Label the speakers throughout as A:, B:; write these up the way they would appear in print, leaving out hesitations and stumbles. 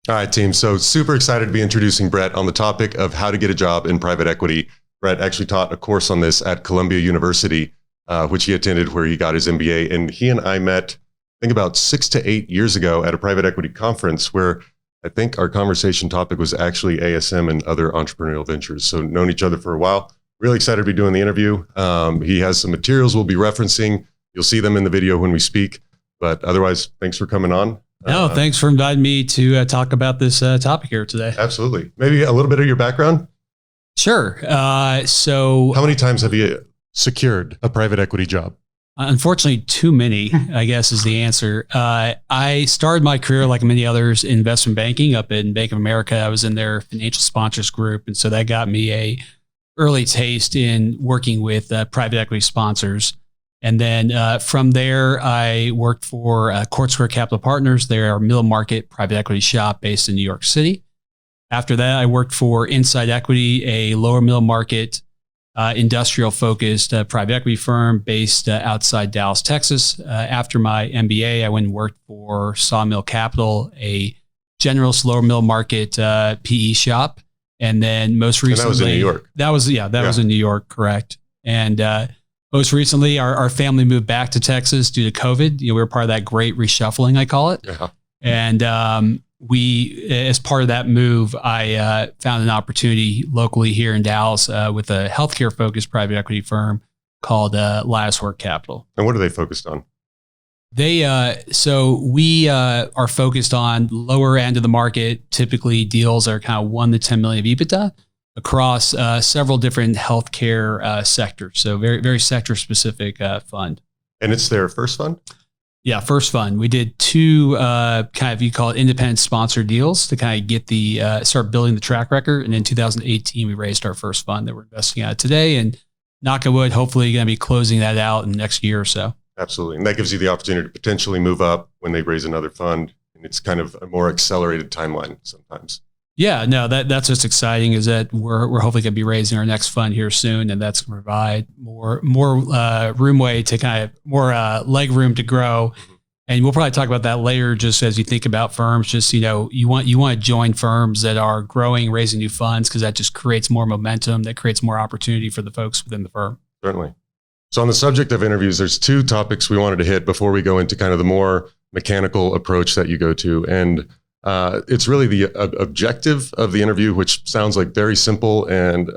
A: All right, team. So super excited to be introducing Brett on the topic of how to get a job in private equity. Brett actually taught a course on this at Columbia University, which he attended, where he got his MBA. And he and I met, I think, about 6 to 8 years ago at a private equity conference where I think our conversation topic was actually ASM and other entrepreneurial ventures. So known each other for a while. Really excited to be doing the interview. He has some materials we'll be referencing. You'll see them in the video when we speak. But otherwise, thanks for coming on.
B: No, thanks for inviting me to talk about this topic here today.
A: Absolutely. Maybe a little bit of your background?
B: Sure. So
A: how many times have you secured a private equity job?
B: Unfortunately, too many, I guess, is the answer. I started my career, like many others, in investment banking up in Bank of America. I was in their financial sponsors group. And so that got me a early taste in working with private equity sponsors. And then from there, I worked for Court Square Capital Partners. They're a middle market private equity shop based in New York City. After that, I worked for Inside Equity, a lower middle market industrial focused private equity firm based outside Dallas, Texas. After my MBA, I went and worked for Sawmill Capital, a generalist lower middle market PE shop. And then most recently,
A: that was in New York.
B: That was in New York, correct. And most recently, our family moved back to Texas due to COVID. We were part of that great reshuffling, I call it.
A: Yeah.
B: And we, as part of that move, I found an opportunity locally here in Dallas with a healthcare-focused private equity firm called Lacher Capital.
A: And what are they focused on?
B: So we are focused on lower end of the market. Typically, deals are kind of 1 to 10 million of EBITDA across several different healthcare sectors. So very, very sector specific fund.
A: And it's their first fund?
B: Yeah, first fund. We did 2 kind of, you call it independent sponsor deals to kind of get the, start building the track record. And in 2018, we raised our first fund that we're investing out today. And knock on wood, hopefully going to be closing that out in the next year or so.
A: Absolutely. And that gives you the opportunity to potentially move up when they raise another fund. And it's kind of a more accelerated timeline sometimes.
B: Yeah, no, that's what's exciting is that we're hopefully going to be raising our next fund here soon, and that's going to provide more roomway to kind of more leg room to grow. And we'll probably talk about that later. Just as you think about firms, just you want to join firms that are growing, raising new funds, because that just creates more momentum, that creates more opportunity for the folks within the firm.
A: Certainly. So on the subject of interviews, there's 2 topics we wanted to hit before we go into kind of the more mechanical approach that you go to, and it's really the objective of the interview, which sounds like very simple and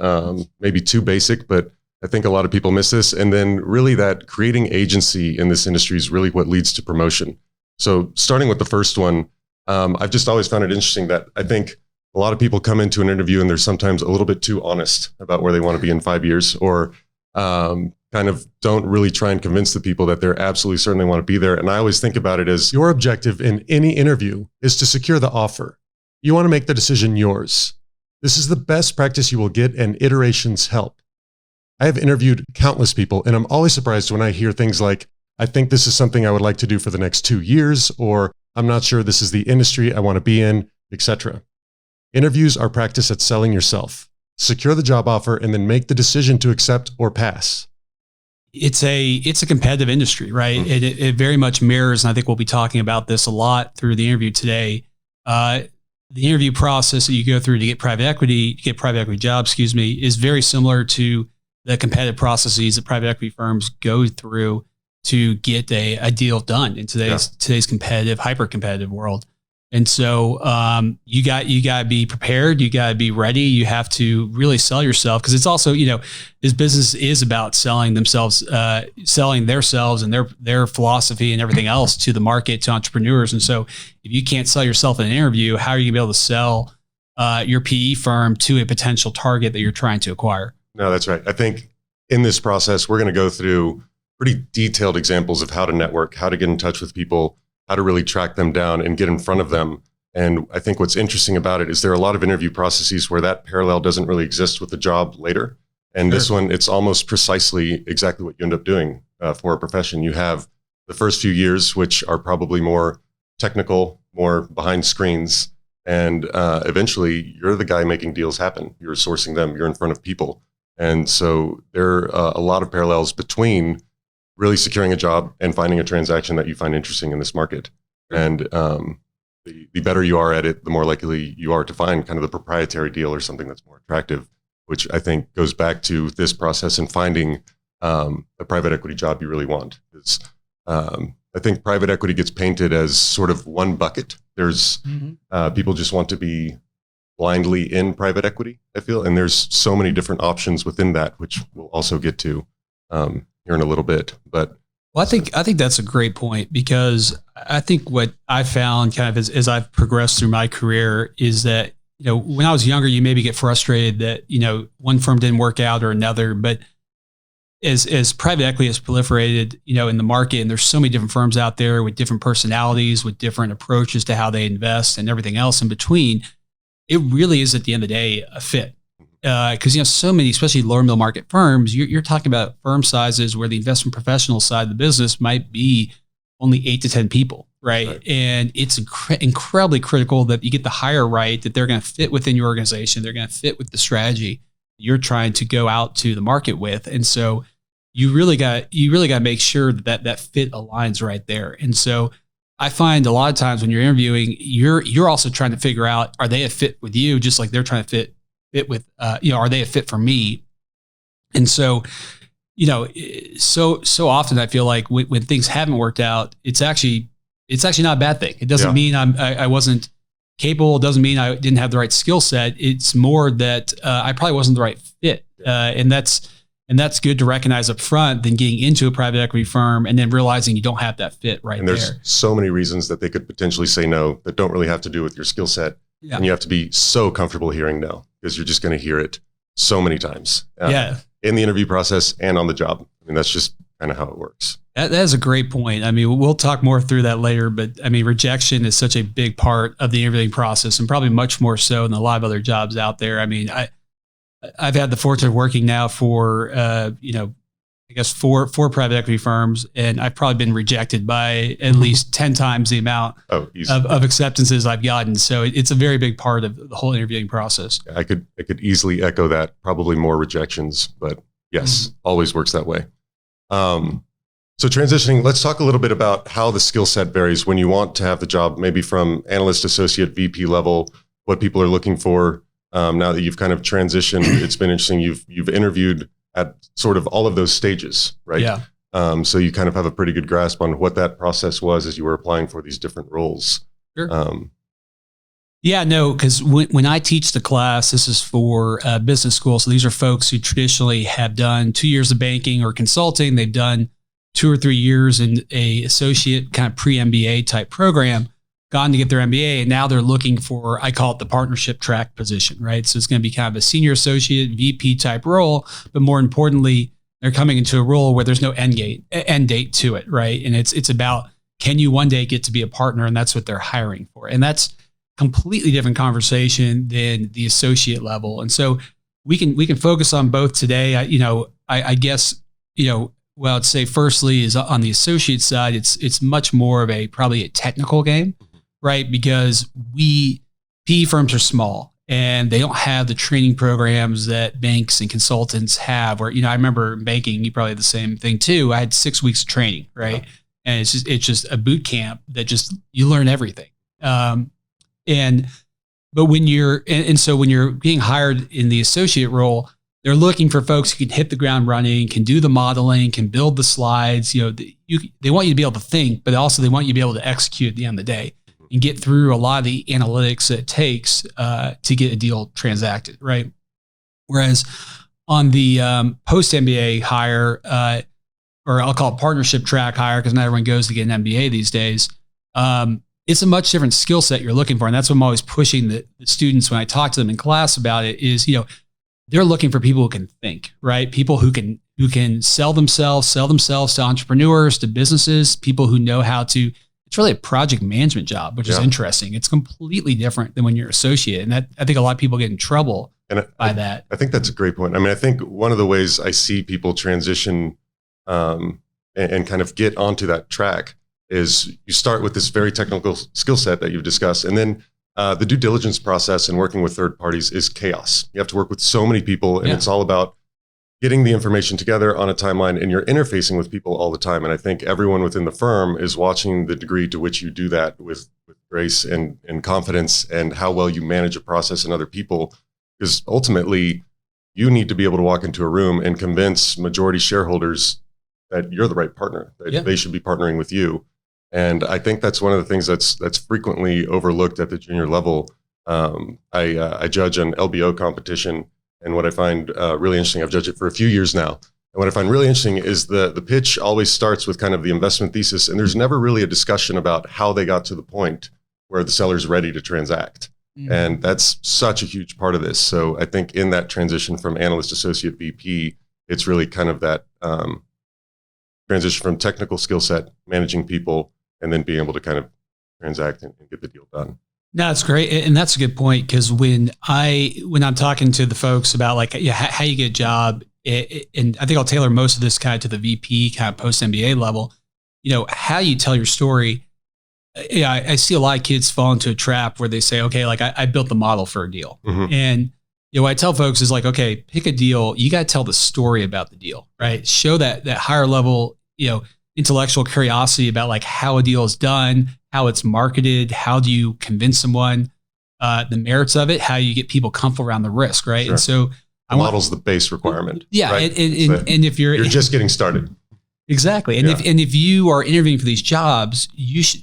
A: maybe too basic, but I think a lot of people miss this. And then really that creating agency in this industry is really what leads to promotion. So starting with the first one, I've just always found it interesting that I think a lot of people come into an interview and they're sometimes a little bit too honest about where they want to be in 5 years, or kind of don't really try and convince the people that they're absolutely certain they want to be there. And I always think about it as your objective in any interview is to secure the offer. You want to make the decision yours. This is the best practice you will get, and iterations help. I have interviewed countless people, and I'm always surprised when I hear things like, I think this is something I would like to do for the next 2 years, or I'm not sure this is the industry I want to be in, etc. Interviews are practice at selling yourself. Secure the job offer and then make the decision to accept or pass.
B: It's a competitive industry, right? Mm-hmm. It very much mirrors, and I think we'll be talking about this a lot through the interview today. The interview process that you go through to get private equity jobs, is very similar to the competitive processes that private equity firms go through to get a deal done in today's competitive, hyper competitive world. And so you got to be prepared. You got to be ready. You have to really sell yourself, because it's also, this business is about selling themselves, selling themselves and their philosophy and everything else to the market, to entrepreneurs. And so if you can't sell yourself in an interview, how are you going to be able to sell your PE firm to a potential target that you're trying to acquire?
A: No, that's right. I think in this process, we're going to go through pretty detailed examples of how to network, how to get in touch with people, how to really track them down and get in front of them. And I think what's interesting about it is there are a lot of interview processes where that parallel doesn't really exist with the job later. And This one, it's almost precisely exactly what you end up doing for a profession. You have the first few years, which are probably more technical, more behind screens. And eventually you're the guy making deals happen. You're sourcing them, you're in front of people. And so there are a lot of parallels between really securing a job and finding a transaction that you find interesting in this market. And the better you are at it, the more likely you are to find kind of the proprietary deal or something that's more attractive, which I think goes back to this process and finding a private equity job you really want. Because I think private equity gets painted as sort of one bucket. There's people just want to be blindly in private equity, I feel, and there's so many different options within that, which we'll also get to here in a little bit. But
B: well, I think that's a great point, because I think what I found kind of as I've progressed through my career is that, when I was younger, you maybe get frustrated that, one firm didn't work out or another, but as private equity has proliferated, in the market, and there's so many different firms out there with different personalities, with different approaches to how they invest and everything else in between, it really is at the end of the day a fit. Because so many, especially lower middle market firms, you're talking about firm sizes where the investment professional side of the business might be only 8 to 10 people, right? And it's incredibly critical that you get the hire right, that they're going to fit within your organization, they're going to fit with the strategy you're trying to go out to the market with, and so you really got to make sure that fit aligns right there. And so I find a lot of times when you're interviewing, you're also trying to figure out, are they a fit with you, just like they're trying to fit with, are they a fit for me? And so, so often I feel like when things haven't worked out, it's actually not a bad thing. It doesn't mean I wasn't capable. It doesn't mean I didn't have the right skill set. It's more that I probably wasn't the right fit. And that's good to recognize up front than getting into a private equity firm and then realizing you don't have that fit right there.
A: And there's so many reasons that they could potentially say no that don't really have to do with your skill set. Yeah. And you have to be so comfortable hearing no, because you're just going to hear it so many times in the interview process and on the job. I mean, that's just kind of how it works.
B: That is a great point. I mean, we'll talk more through that later, but I mean, rejection is such a big part of the interviewing process, and probably much more so than a lot of other jobs out there. I mean, I've had the fortune of working now for, I guess four private equity firms, and I've probably been rejected by at least 10 times the amount of acceptances I've gotten. So it's a very big part of the whole interviewing process.
A: I could easily echo that. Probably more rejections, but yes, always works that way. So transitioning, let's talk a little bit about how the skill set varies when you want to have the job, maybe from analyst, associate, VP level, what people are looking for. Now that you've kind of transitioned, it's been interesting. You've interviewed at sort of all of those stages, right?
B: Yeah.
A: So you kind of have a pretty good grasp on what that process was as you were applying for these different roles.
B: Sure. Yeah, no, because when I teach the class, this is for business school. So these are folks who traditionally have done 2 years of banking or consulting. They've done 2 or 3 years in a associate kind of pre-MBA type program, gone to get their MBA, and now they're looking for, I call it the partnership track position, right? So it's going to be kind of a senior associate, VP type role, but more importantly, they're coming into a role where there's no end date to it, right? And it's about, can you one day get to be a partner? And that's what they're hiring for. And that's completely different conversation than the associate level. And so we can focus on both today. I guess, well, I'd say firstly is on the associate side, it's much more of probably a technical game, right? Because PE firms are small and they don't have the training programs that banks and consultants have, where, I remember in banking, you probably had the same thing too. I had 6 weeks of training, right? Yeah. And it's just a boot camp that just, you learn everything. But when you're being hired in the associate role, they're looking for folks who can hit the ground running, can do the modeling, can build the slides. They want you to be able to think, but also they want you to be able to execute at the end of the day and get through a lot of the analytics that it takes to get a deal transacted, right? Whereas on the post-MBA hire, or I'll call it partnership track hire, because not everyone goes to get an MBA these days, it's a much different skill set you're looking for. And that's what I'm always pushing the students when I talk to them in class about it is, they're looking for people who can think, right? People who can sell themselves to entrepreneurs, to businesses, people who know how to. It's really a project management job, which is interesting. It's completely different than when you're associate. And I think a lot of people get in trouble by that.
A: I think that's a great point. I mean, I think one of the ways I see people transition and kind of get onto that track is you start with this very technical skill set that you've discussed. And then the due diligence process and working with third parties is chaos. You have to work with so many people, and it's all about getting the information together on a timeline, and you're interfacing with people all the time. And I think everyone within the firm is watching the degree to which you do that with grace and confidence, and how well you manage a process and other people. Because ultimately, you need to be able to walk into a room and convince majority shareholders that you're the right partner, that they should be partnering with you. And I think that's one of the things that's frequently overlooked at the junior level. I judge an LBO competition, and what I find really interesting, I've judged it for a few years now. And what I find really interesting is the pitch always starts with kind of the investment thesis, and there's never really a discussion about how they got to the point where the seller's ready to transact. Mm-hmm. And that's such a huge part of this. So I think in that transition from analyst associate VP, it's really kind of that transition from technical skill set, managing people, and then being able to kind of transact and get the deal done.
B: No, that's great. And that's a good point, because when I'm talking to the folks about like how you get a job, and I think I'll tailor most of this kind of to the VP kind of post-MBA level, how you tell your story. I see a lot of kids fall into a trap where they say, okay, like I built the model for a deal. Mm-hmm. And what I tell folks is like, okay, pick a deal. You got to tell the story about the deal, right? Show that higher level, intellectual curiosity about like how a deal is done, how it's marketed, how do you convince someone, the merits of it, how you get people comfortable around the risk, right?
A: Sure.
B: And so
A: the model's the base requirement.
B: Yeah,
A: right?
B: and if you're
A: just getting started.
B: Exactly. And if you are interviewing for these jobs,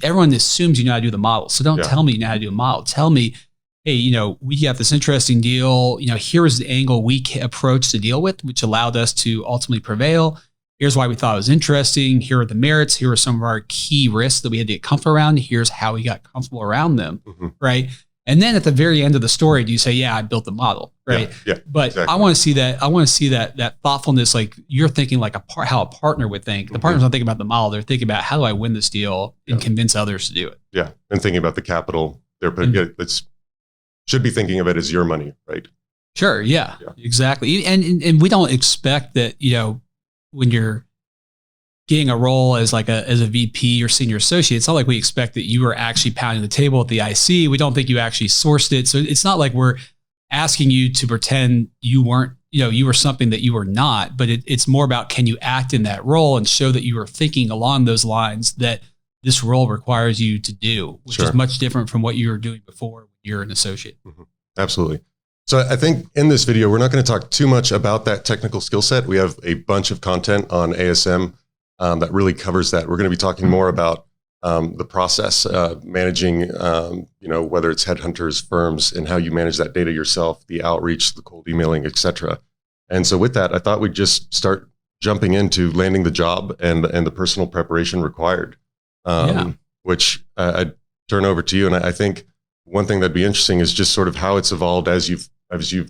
B: everyone assumes you know how to do the model. So don't tell me you know how to do a model. Tell me, hey, we got this interesting deal. Here is the angle we approached the deal with, which allowed us to ultimately prevail. Here's why we thought it was interesting. Here are the merits. Here are some of our key risks that we had to get comfortable around. Here's how we got comfortable around them, right? And then at the very end of the story, do you say, yeah, I built the model, right?
A: Yeah,
B: but exactly. I want to see that thoughtfulness, like you're thinking like how a partner would think. The partner's not thinking about the model. They're thinking about how do I win this deal and convince others to do it.
A: Yeah, and thinking about the capital. They're should be thinking of it as your money, right?
B: Sure, yeah. Exactly. And we don't expect that, when you're getting a role as a VP or senior associate, it's not like we expect that you are actually pounding the table at the IC. We don't think you actually sourced it. So it's not like we're asking you to pretend you weren't, you were something that you were not, but it's more about, can you act in that role and show that you are thinking along those lines that this role requires you to do, which is much different from what you were doing before when you're an associate. Mm-hmm.
A: Absolutely. So I think in this video, we're not going to talk too much about that technical skill set. We have a bunch of content on ASM that really covers that. We're going to be talking more about the process, managing, whether it's headhunters, firms, and how you manage that data yourself, the outreach, the cold emailing, et cetera. And so with that, I thought we'd just start jumping into landing the job and the personal preparation required, which I'd turn over to you. And I think one thing that'd be interesting is just sort of how it's evolved as you've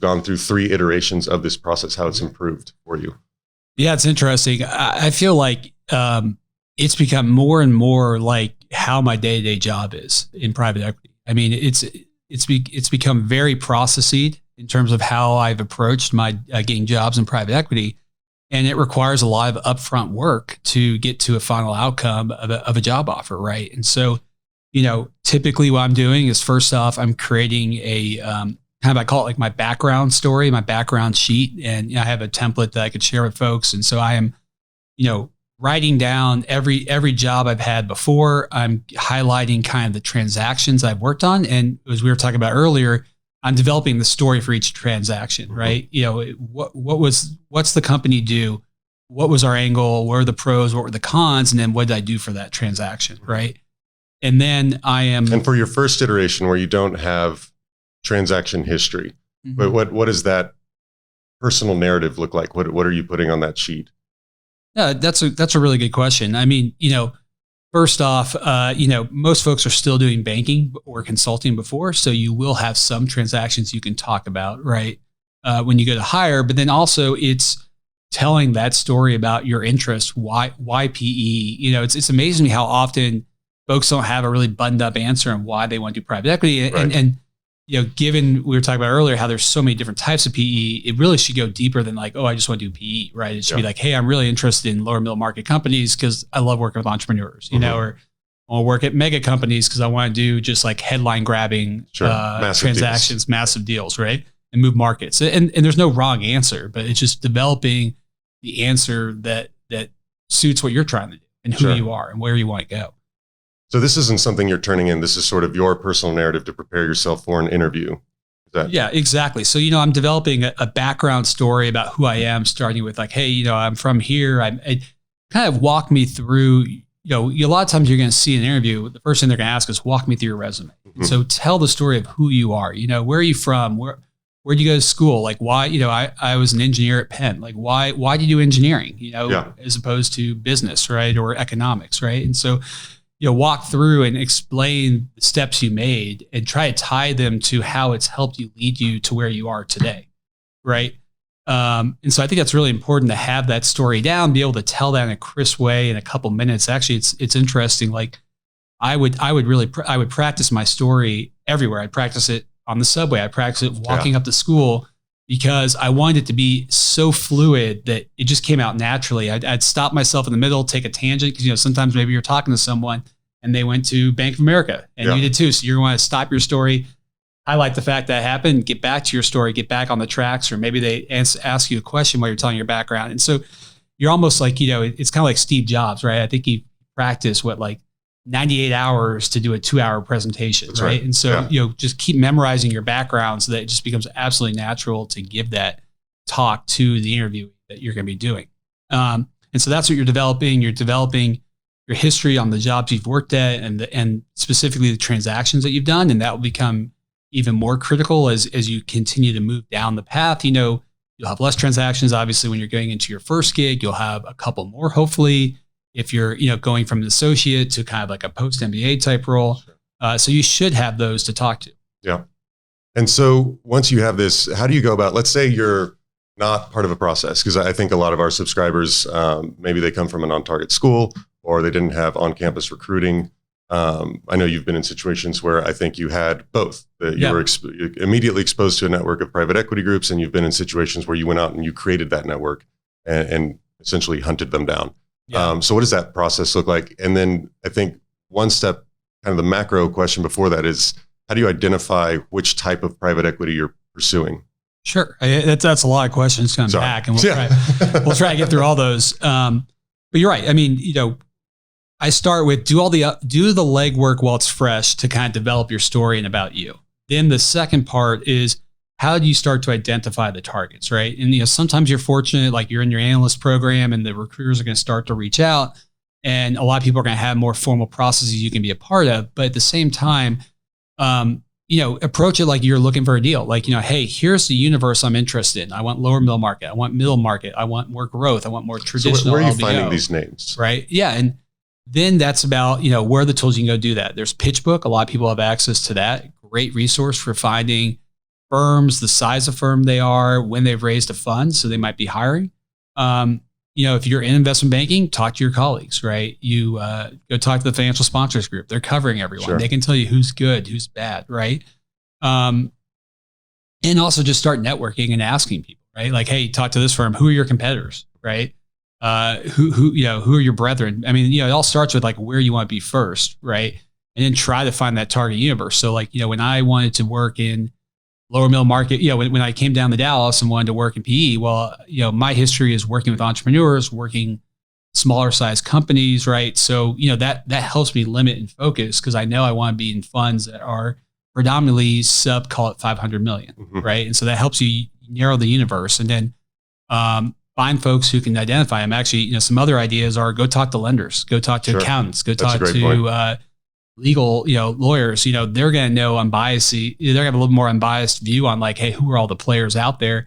A: gone through 3 iterations of this process, how it's improved for you.
B: Yeah, it's interesting. I feel like it's become more and more like how my day-to-day job is in private equity. I mean, it's become very processed in terms of how I've approached my getting jobs in private equity, and it requires a lot of upfront work to get to a final outcome of a job offer, right? And so, typically what I'm doing is, first off, I'm creating a I call it like my background story, my background sheet. And I have a template that I could share with folks. And so I am, writing down every job I've had before. I'm highlighting kind of the transactions I've worked on. And as we were talking about earlier, I'm developing the story for each transaction, right? What's the company do? What was our angle? What were the pros? What were the cons? And then what did I do for that transaction, right? And then And
A: for your first iteration where you don't have transaction history, but what does that personal narrative look like? What are you putting on that sheet?
B: Yeah, that's a really good question. I mean, first off, most folks are still doing banking or consulting before, so you will have some transactions you can talk about, right? When you go to hire, but then also it's telling that story about your interest. Why PE? It's amazing to me how often folks don't have a really buttoned up answer on why they want to do private equity, and given we were talking about earlier how there's so many different types of PE, it really should go deeper than like, oh, I just want to do PE, right? It should be like, hey, I'm really interested in lower middle market companies because I love working with entrepreneurs, or I want to work at mega companies because I want to do just like headline grabbing transactions, massive deals, right? And move markets. And there's no wrong answer, but it's just developing the answer that suits what you're trying to do and who you are and where you want to go.
A: So this isn't something you're turning in. This is sort of your personal narrative to prepare yourself for an interview.
B: Yeah, exactly. So, I'm developing a background story about who I am, starting with like, hey, I'm from here. I kind of walk me through, a lot of times you're going to see an interview. The first thing they're going to ask is walk me through your resume.
A: Mm-hmm.
B: So tell the story of who you are. Where are you from? Where'd you go to school? Like why, I was an engineer at Penn. Like why do you do engineering, as opposed to business, right? Or economics, right? And so, walk through and explain the steps you made and try to tie them to how it's helped you lead you to where you are today, right? And so I think that's really important to have that story down, be able to tell that in a crisp way in a couple minutes. Actually, it's interesting. Like I would practice my story everywhere. I'd practice it on the subway. I'd practice it walking up to school because I wanted it to be so fluid that it just came out naturally. I'd stop myself in the middle, take a tangent because sometimes maybe you're talking to someone and they went to Bank of America and you did too. So you're going to stop your story, highlight the fact that happened, get back to your story, get back on the tracks, or maybe they ask you a question while you're telling your background. And so you're almost like, it's kind of like Steve Jobs, right? I think he practiced 98 hours to do a 2-hour presentation, right? And so, just keep memorizing your background so that it just becomes absolutely natural to give that talk to the interview that you're going to be doing. And so that's what you're developing. You're developing your history on the jobs you've worked at and specifically the transactions that you've done. And that will become even more critical as you continue to move down the path. You'll have less transactions. Obviously, when you're going into your first gig, you'll have a couple more, hopefully, if you're going from an associate to kind of like a post-MBA type role. So you should have those to talk to.
A: Yeah. And so once you have this, how do you go about, let's say you're not part of a process, because I think a lot of our subscribers, maybe they come from an on-target school or they didn't have on-campus recruiting. I know you've been in situations where I think you had both. You were immediately exposed to a network of private equity groups, and you've been in situations where you went out and you created that network and essentially hunted them down. Yeah. So what does that process look like? And then I think one step, kind of the macro question before that is, how do you identify which type of private equity you're pursuing?
B: Sure. That's a lot of questions coming back, and we'll try to get through all those. But you're right. I mean, I start with do the legwork while it's fresh to kind of develop your story and about you. Then the second part is, how do you start to identify the targets, right? And sometimes you're fortunate, like you're in your analyst program and the recruiters are going to start to reach out, and a lot of people are going to have more formal processes you can be a part of. But at the same time, approach it like you're looking for a deal. Like, hey, here's the universe I'm interested in. I want lower middle market. I want middle market. I want more growth. I want more traditional.
A: So where are you
B: LBO,
A: finding these names?
B: Right. Yeah. And then that's about, where are the tools you can go do that. There's PitchBook. A lot of people have access to that. Great resource for finding firms, the size of firm they are, when they've raised a fund. So they might be hiring. If you're in investment banking, talk to your colleagues, right? You go talk to the financial sponsors group. They're covering everyone. Sure. They can tell you who's good, who's bad, right? And also just start networking and asking people, right? Like, hey, talk to this firm. Who are your competitors, right? Who are your brethren? I mean, it all starts with like where you want to be first, right? And then try to find that target universe. So like, when I wanted to work in lower middle market, when I came down to Dallas and wanted to work in PE, well, my history is working with entrepreneurs, working smaller size companies, right? So, that helps me limit and focus because I know I want to be in funds that are predominantly call it 500 million, right? And so that helps you narrow the universe and then find folks who can identify them. Actually, some other ideas are go talk to lenders, go talk to accountants, go talk to legal, lawyers. They're going to know unbiased. They're going to have a little more unbiased view on like, hey, who are all the players out there?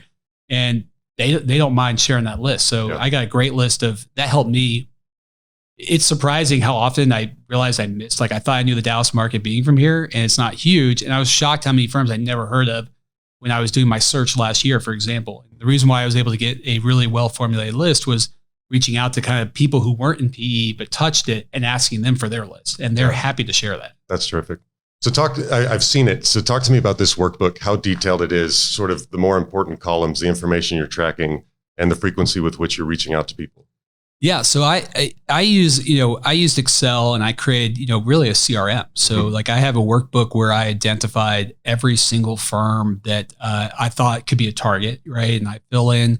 B: And they don't mind sharing that list. So I got a great list of that helped me. It's surprising how often I realized I missed. Like I thought I knew the Dallas market being from here, and it's not huge. And I was shocked how many firms I never heard of when I was doing my search last year, for example. The reason why I was able to get a really well-formulated list was reaching out to kind of people who weren't in PE but touched it and asking them for their list. And they're happy to share that.
A: That's terrific. So I've seen it. So talk to me about this workbook, how detailed it is, sort of the more important columns, the information you're tracking, and the frequency with which you're reaching out to people. Yeah.
B: So I used Excel and I created, really a CRM. So like I have a workbook where I identified every single firm that I thought could be a target, right? And I fill in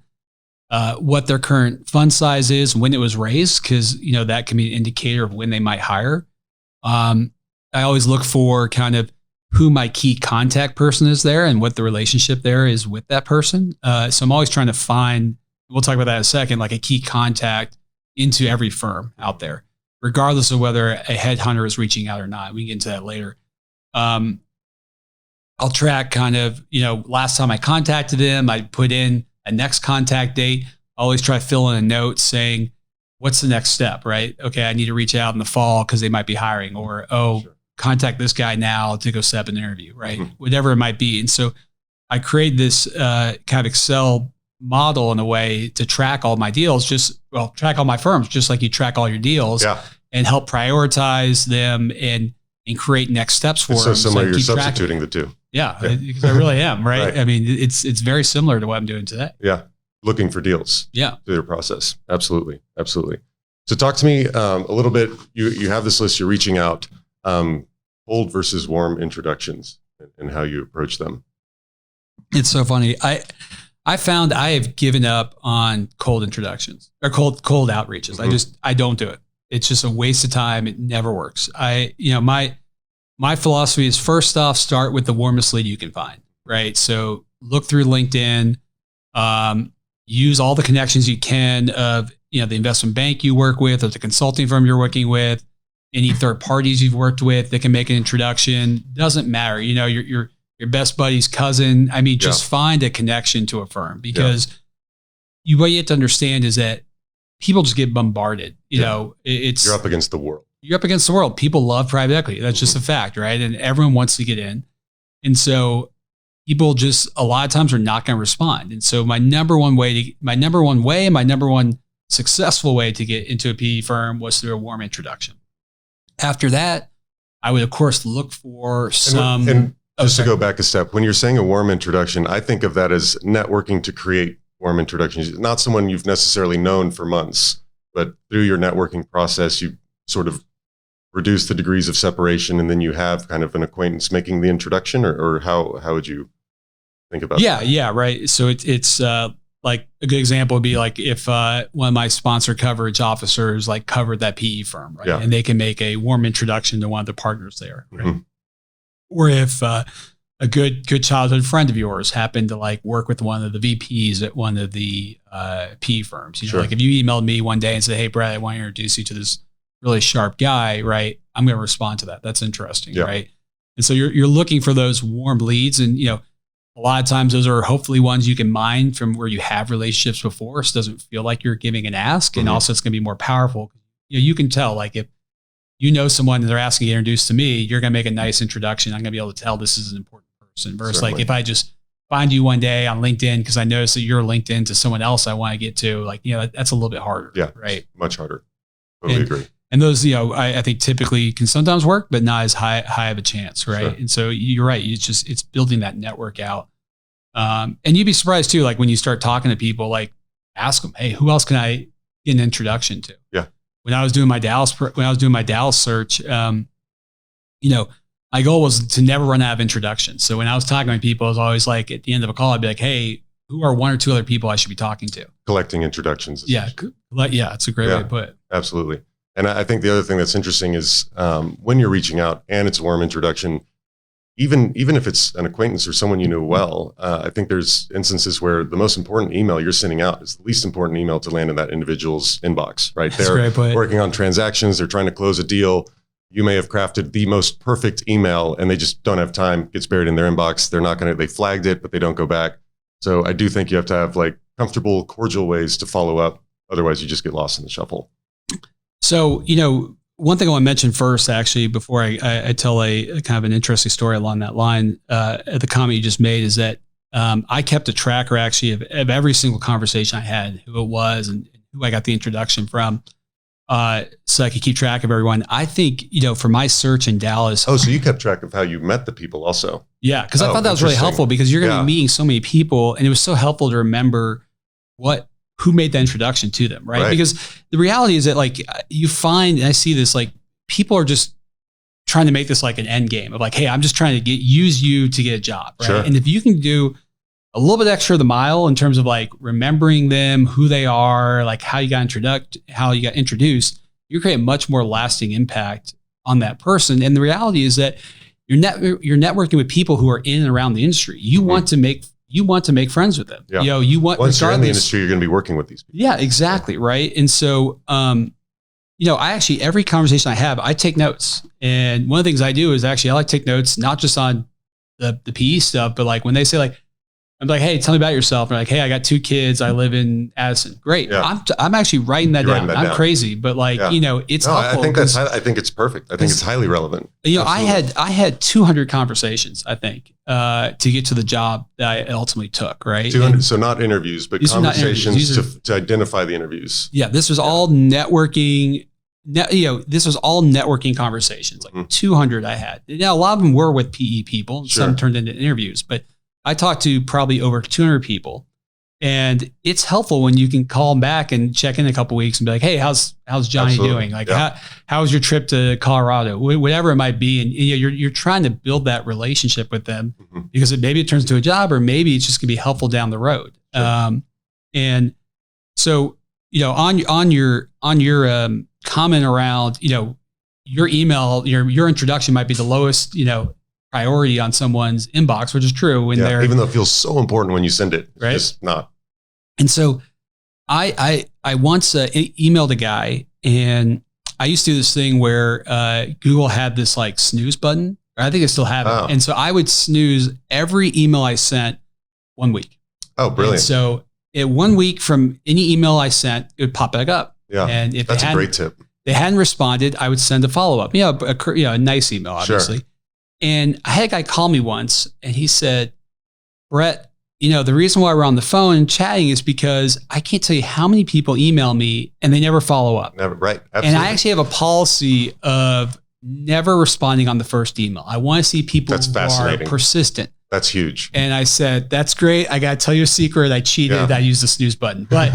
B: what their current fund size is, when it was raised, because, that can be an indicator of when they might hire. I always look for kind of who my key contact person is there and what the relationship there is with that person. So I'm always trying to find, we'll talk about that in a second, like a key contact into every firm out there, regardless of whether a headhunter is reaching out or not. We can get into that later. I'll track kind of, last time I contacted them, I put in a next contact date. I always try to fill in a note saying, what's the next step, right? Okay, I need to reach out in the fall because they might be hiring, or,
A: Sure.
B: contact this guy now to go set up an interview, right? Mm-hmm. Whatever it might be. And so I create this kind of Excel model in a way to track all my deals, track all my firms, just like you track all your deals, and help prioritize them and create next steps for them.
A: So similar, you're substituting the two.
B: Yeah, because I really am, right? I mean, it's very similar to what I'm doing today.
A: Yeah, looking for deals.
B: Yeah,
A: through their process. Absolutely. So talk to me a little bit. You have this list. You're reaching out. Cold versus warm introductions and how you approach them.
B: It's so funny. I found I have given up on cold introductions or cold outreaches. Mm-hmm. I don't do it. It's just a waste of time. It never works. My philosophy is, first off, start with the warmest lead you can find, right? So look through LinkedIn, use all the connections you can of, the investment bank you work with or the consulting firm you're working with, any third parties you've worked with that can make an introduction. Doesn't matter. Your best buddy's cousin. I mean, just find a connection to a firm, because what you have to understand is that people just get bombarded. You're up
A: against the world.
B: You're up against the world. People love private equity. That's just a fact, right? And everyone wants to get in. And so people just a lot of times are not going to respond. And so my number one successful way to get into a PE firm was through a warm introduction. After that, I would, of course, look for some...
A: And just to go back a step, when you're saying a warm introduction, I think of that as networking to create warm introductions. Not someone you've necessarily known for months, but through your networking process, you sort of reduce the degrees of separation, and then you have kind of an acquaintance making the introduction, or how would you think about that?
B: Yeah, right. So it's like a good example would be like if one of my sponsor coverage officers like covered that PE firm, right? Yeah. And they can make a warm introduction to one of the partners there, right? Mm-hmm. Or if a good childhood friend of yours happened to like work with one of the VPs at one of the PE firms,
A: Sure.
B: Like if you emailed me one day and said, "Hey, Brad, I want to introduce you to this really sharp guy," right? I'm going to respond to that. That's interesting, right? And so you're looking for those warm leads, and a lot of times those are hopefully ones you can mine from where you have relationships before, so it doesn't feel like you're giving an ask, and also it's going to be more powerful. You can tell, like if someone and they're asking to get introduced to me, you're going to make a nice introduction. I'm going to be able to tell this is an important person. Versus
A: Certainly.
B: Like if I just find you one day on LinkedIn because I noticed that you're LinkedIn to someone else I want to get to, like that's a little bit harder.
A: Yeah,
B: right.
A: Much harder. Totally agree.
B: And those, I think typically can sometimes work, but not as high of a chance, right? Sure. And so you're right. It's building that network out. And you'd be surprised too, like when you start talking to people, like ask them, "Hey, who else can I get an introduction to?"
A: Yeah.
B: When I was doing my Dallas search, my goal was to never run out of introductions. So when I was talking to people, I was always like, at the end of a call, I'd be like, "Hey, who are one or two other people I should be talking to?"
A: Collecting introductions.
B: Yeah. It's a great way to put it.
A: Absolutely. And I think the other thing that's interesting is when you're reaching out and it's a warm introduction, even if it's an acquaintance or someone you know well, I think there's instances where the most important email you're sending out is the least important email to land in that individual's inbox, right? They're working on transactions. They're trying to close a deal. You may have crafted the most perfect email and they just don't have time, gets buried in their inbox. They flagged it, but they don't go back. So I do think you have to have like comfortable, cordial ways to follow up. Otherwise you just get lost in the shuffle.
B: So, one thing I want to mention first, actually, before I tell a kind of an interesting story along that line, the comment you just made is that I kept a tracker actually of every single conversation I had, who it was and who I got the introduction from, so I could keep track of everyone. I think, for my search in Dallas.
A: Oh, so you kept track of how you met the people also?
B: Yeah, because I thought that was really helpful because you're going to be meeting so many people, and it was so helpful to remember who made the introduction to them, right? Because the reality is that like you find, and I see this, like people are just trying to make this like an end game of like, "Hey, I'm just trying to use you to get a job," right? Sure. And if you can do a little bit extra of the mile in terms of like remembering them, who they are, like how you got introduced, you create a much more lasting impact on that person. And the reality is that you're networking with people who are in and around the industry. You want to make friends with them.
A: Yeah.
B: You want,
A: once you're in the industry, you're going to be working with these people.
B: Yeah, exactly. Right. And so, I actually, every conversation I have, I take notes. And one of the things I do is actually, I like to take notes, not just on the PE stuff, but like when they say like, I'm like, hey, tell me about yourself. They're like, hey, I got 2 kids. I live in Addison. Great.
A: Yeah.
B: I'm actually writing that down. I'm crazy, but like, it's helpful.
A: I think it's perfect. I think it's highly relevant.
B: Absolutely. I had 200 conversations, I think, to get to the job that I ultimately took. Right.
A: 200. So not interviews, but conversations to identify the interviews.
B: Yeah. This was all networking. This was all networking conversations, like 200 I had. Now, a lot of them were with PE people. Sure. Some turned into interviews, but I talked to probably over 200 people, and it's helpful when you can call them back and check in a couple of weeks and be like, hey, how's Johnny doing? Like, how was your trip to Colorado? Whatever it might be. And you're trying to build that relationship with them because maybe it turns into a job, or maybe it's just gonna be helpful down the road. Sure. And so, on your comment around, your email, your introduction might be the lowest, priority on someone's inbox, which is true when they're,
A: even though it feels so important when you send it, right? It's just not.
B: And so I once emailed a guy, and I used to do this thing where Google had this like snooze button, or I think I still have it. And so I would snooze every email I sent 1 week.
A: Oh, brilliant.
B: And so 1 week from any email I sent, it would pop back up.
A: Yeah.
B: And if
A: that's a great tip.
B: They hadn't responded, I would send a follow-up, a nice email, obviously. Sure. And I had a guy call me once, and he said, Brett, the reason why we're on the phone and chatting is because I can't tell you how many people email me and they never follow up.
A: Never, right.
B: Absolutely. And I actually have a policy of never responding on the first email. I want to see people who are persistent.
A: That's huge.
B: And I said, that's great. I got to tell you a secret. I cheated. I used the snooze button. But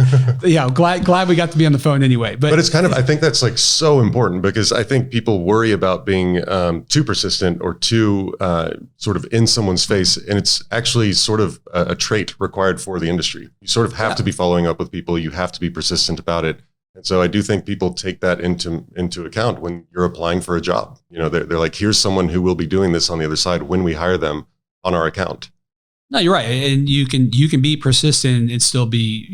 B: glad we got to be on the phone anyway. But
A: it's kind of, I think that's like so important, because I think people worry about being too persistent or too sort of in someone's face. And it's actually sort of a trait required for the industry. You sort of have to be following up with people. You have to be persistent about it. And so I do think people take that into account when you're applying for a job. They're like, here's someone who will be doing this on the other side when we hire them on our account.
B: No, you're right. And you can be persistent and still be,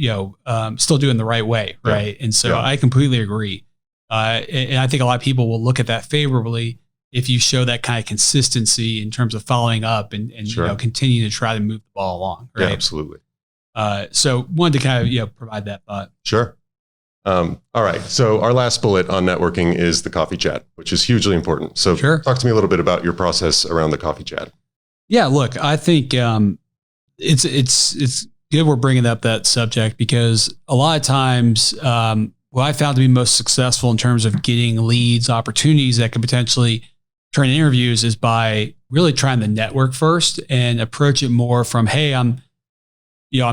B: still doing the right way. Right. And so I completely agree. And I think a lot of people will look at that favorably if you show that kind of consistency in terms of following up and continuing to try to move the ball along. Right.
A: Yeah, absolutely.
B: So wanted to kind of, provide that thought.
A: Sure. All right. So our last bullet on networking is the coffee chat, which is hugely important. So talk to me a little bit about your process around the coffee chat.
B: Yeah, look, I think it's good we're bringing up that subject, because a lot of times what I found to be most successful in terms of getting leads, opportunities that could potentially turn into interviews is by really trying to network first and approach it more from, hey, I'm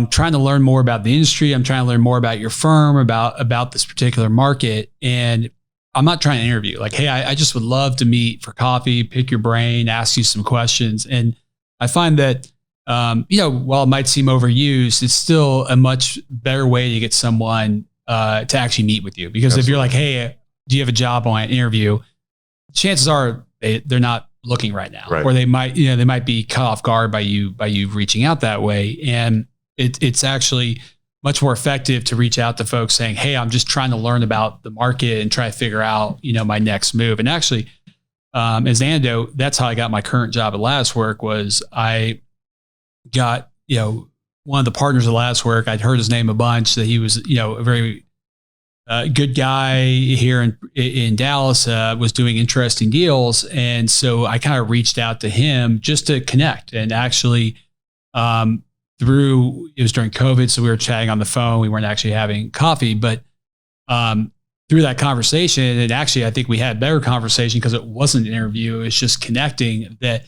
B: trying to learn more about the industry. I'm trying to learn more about your firm, about this particular market. And I'm not trying to interview. Like, hey, I just would love to meet for coffee, pick your brain, ask you some questions. And I find that, while it might seem overused, it's still a much better way to get someone to actually meet with you. Because if you're like, hey, do you have a job? I want to interview, chances are they're not looking right now, or they might be caught off guard by you reaching out that way. And it's actually much more effective to reach out to folks saying, hey, I'm just trying to learn about the market and try to figure out, my next move. And actually, as an anecdote, that's how I got my current job at Latticework. Was I got, one of the partners at Latticework, I'd heard his name a bunch, that he was, a very good guy here in Dallas, was doing interesting deals. And so I kind of reached out to him just to connect. And actually, it was during COVID, so we were chatting on the phone. We weren't actually having coffee, but through that conversation, and actually I think we had a better conversation because it wasn't an interview. It's just connecting. That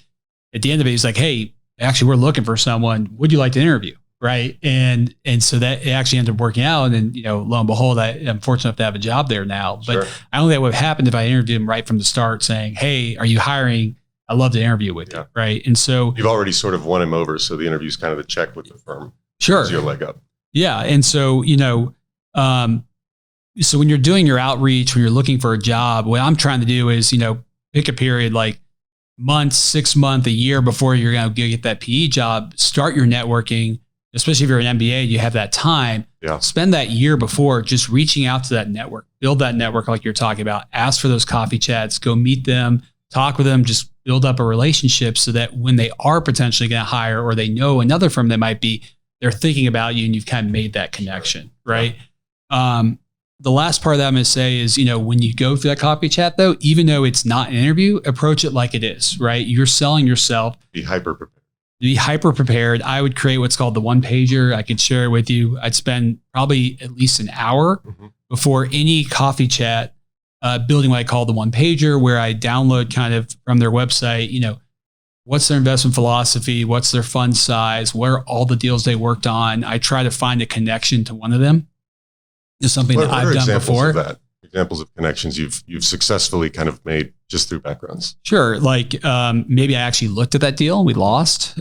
B: at the end of it, he's like, hey, actually we're looking for someone. Would you like to interview? Right. And so that it actually ended up working out. And then, lo and behold, I'm fortunate enough to have a job there now. But I don't think that would have happened if I interviewed him right from the start saying, hey, are you hiring? I'd love to interview with you. Right. And so
A: you've already sort of won him over. So the interview is kind of a check with the firm.
B: Sure.
A: Gives you a leg up.
B: Yeah. And so, so when you're doing your outreach, when you're looking for a job, what I'm trying to do is, pick a period like months, 6 months, a year before you're going to get that PE job, start your networking, especially if you're an MBA, you have that time.
A: Yeah.
B: Spend that year before just reaching out to that network, build that network like you're talking about, ask for those coffee chats, go meet them, talk with them, just build up a relationship so that when they are potentially going to hire or they know another firm that might be, they're thinking about you and you've kind of made that connection, right? The last part that I'm going to say is, when you go through that coffee chat though, even though it's not an interview, approach it like it is, right? You're selling yourself.
A: Be hyper prepared.
B: Be hyper prepared. I would create what's called the one pager. I could share it with you. I'd spend probably at least an hour before any coffee chat, building what I call the one pager, where I download kind of from their website, what's their investment philosophy? What's their fund size? What are all the deals they worked on? I try to find a connection to one of them. It's something that I've done before.
A: Examples of connections you've successfully kind of made just through backgrounds.
B: Sure. Like maybe I actually looked at that deal and we lost,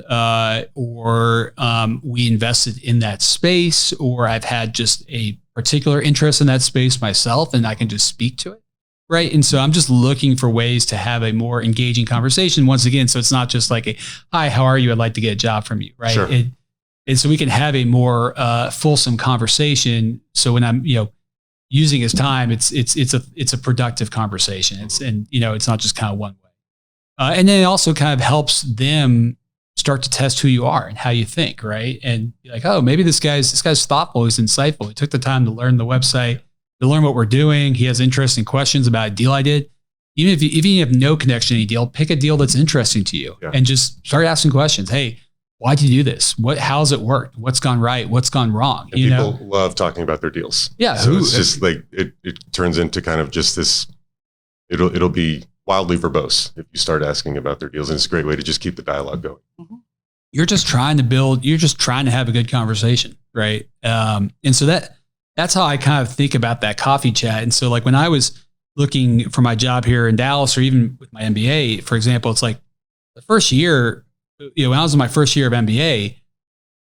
B: or we invested in that space, or I've had just a particular interest in that space myself and I can just speak to it. Right. And so I'm just looking for ways to have a more engaging conversation once again. So it's not just like a, hi, how are you? I'd like to get a job from you. Right.
A: Sure.
B: And so we can have a more fulsome conversation. So when I'm, using his time, it's a productive conversation. It's not just kind of one way. And then it also kind of helps them start to test who you are and how you think, right? And be like, oh, maybe this guy's thoughtful, he's insightful. He took the time to learn the website, to learn what we're doing. He has interesting questions about a deal I did. Even if you have no connection to any deal, pick a deal that's interesting to you and just start asking questions. Hey, why'd you do this? How's it worked? What's gone right? What's gone wrong?
A: And people love talking about their deals.
B: Yeah.
A: So it's just like, it turns into kind of just this, it'll be wildly verbose if you start asking about their deals. And it's a great way to just keep the dialogue going.
B: You're just trying to have a good conversation. Right. And so that's how I kind of think about that coffee chat. And so like when I was looking for my job here in Dallas, or even with my MBA, for example, it's like the first year, when I was in my first year of MBA,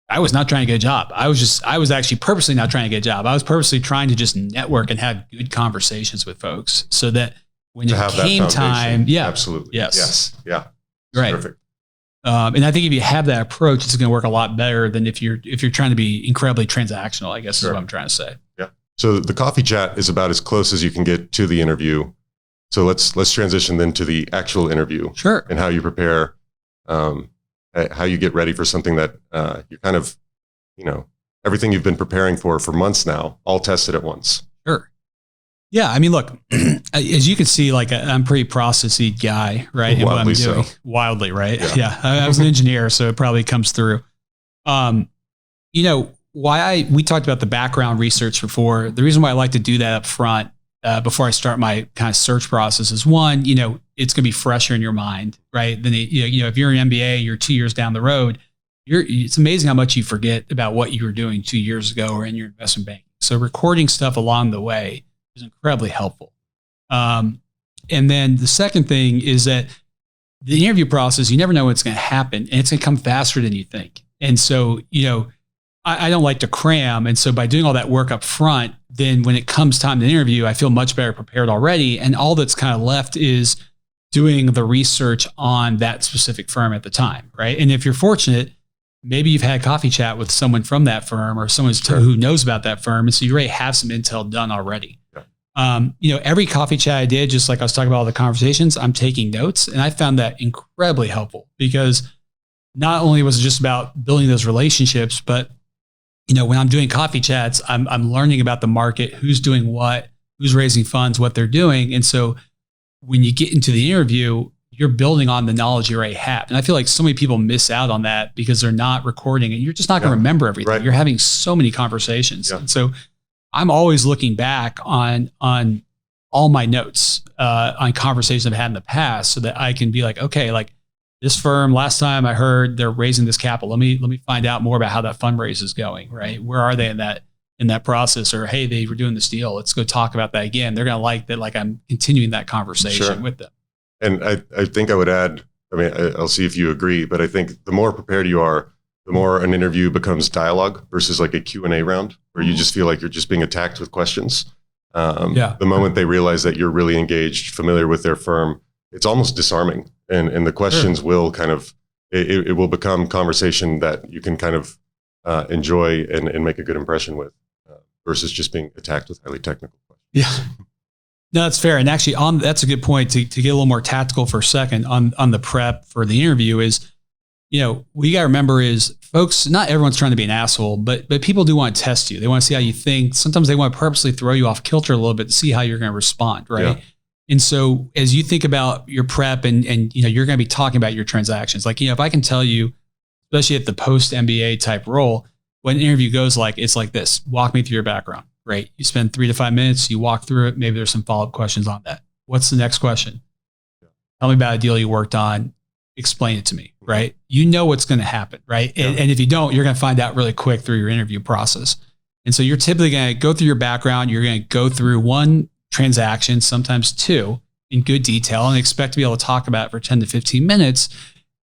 B: I was not trying to get a job. I was actually purposely not trying to get a job. I was purposely trying to just network and have good conversations with folks so that when it came time,
A: absolutely. Yes. Yeah.
B: Right.
A: Perfect.
B: And I think if you have that approach, it's going to work a lot better than if you're trying to be incredibly transactional, I guess is what I'm trying to say.
A: Yeah. So the coffee chat is about as close as you can get to the interview. So let's transition then to the actual interview.
B: Sure.
A: And how you prepare, how you get ready for something that you're kind of, everything you've been preparing for months now, all tested at once.
B: Sure. Yeah. I mean, look, as you can see, like I'm a pretty processy guy, right?
A: Wildly
B: in what I'm doing.
A: so.
B: Wildly, right? Yeah. I was an engineer, so it probably comes through. We talked about the background research before. The reason why I like to do that up front before I start my kind of search process is one, it's going to be fresher in your mind, right? Then, if you're an MBA, you're 2 years down the road, it's amazing how much you forget about what you were doing 2 years ago or in your investment banking. So recording stuff along the way is incredibly helpful. And then the second thing is that the interview process, you never know what's going to happen and it's going to come faster than you think. And so, I don't like to cram. And so by doing all that work up front, then when it comes time to interview, I feel much better prepared already. And all that's kind of left is doing the research on that specific firm at the time, right? And if you're fortunate, maybe you've had a coffee chat with someone from that firm or someone who knows about that firm. And so you already have some intel done already. Yeah. Every coffee chat I did, just like I was talking about all the conversations, I'm taking notes. And I found that incredibly helpful because not only was it just about building those relationships, but when I'm doing coffee chats, I'm learning about the market, who's doing what, who's raising funds, what they're doing. And so when you get into the interview, you're building on the knowledge you already have. And I feel like so many people miss out on that because they're not recording and you're just not going to remember everything. Right. You're having so many conversations. Yeah. And so I'm always looking back on all my notes on conversations I've had in the past so that I can be like, okay, like this firm, last time I heard they're raising this capital. Let me find out more about how that fundraise is going, right? Where are they in that process? Or, hey, they were doing this deal. Let's go talk about that again. They're going to like that. Like I'm continuing that conversation with them.
A: And I think I would add, I'll see if you agree, but I think the more prepared you are, the more an interview becomes dialogue versus like a Q&A round where you just feel like you're just being attacked with questions. The moment they realize that you're really engaged, familiar with their firm, it's almost disarming, and the questions will kind of, it will become conversation that you can kind of enjoy and make a good impression with, versus just being attacked with highly technical questions.
B: Yeah. No, that's fair. And actually that's a good point to get a little more tactical for a second on the prep for the interview is, what you got to remember is folks, not everyone's trying to be an asshole, but people do want to test you. They want to see how you think. Sometimes they want to purposely throw you off kilter a little bit to see how you're going to respond. Right. Yeah. And so as you think about your prep and you're going to be talking about your transactions, like, if I can tell you, especially at the post-MBA type role, when an interview goes it's like this, walk me through your background. Great. You spend 3 to 5 minutes, you walk through it. Maybe there's some follow-up questions on that. What's the next question? Yeah. Tell me about a deal you worked on. Explain it to me, right? You know what's going to happen, right? Yeah. And if you don't, you're going to find out really quick through your interview process. And so you're typically going to go through your background. You're going to go through one transaction, sometimes two, in good detail, and expect to be able to talk about it for 10 to 15 minutes.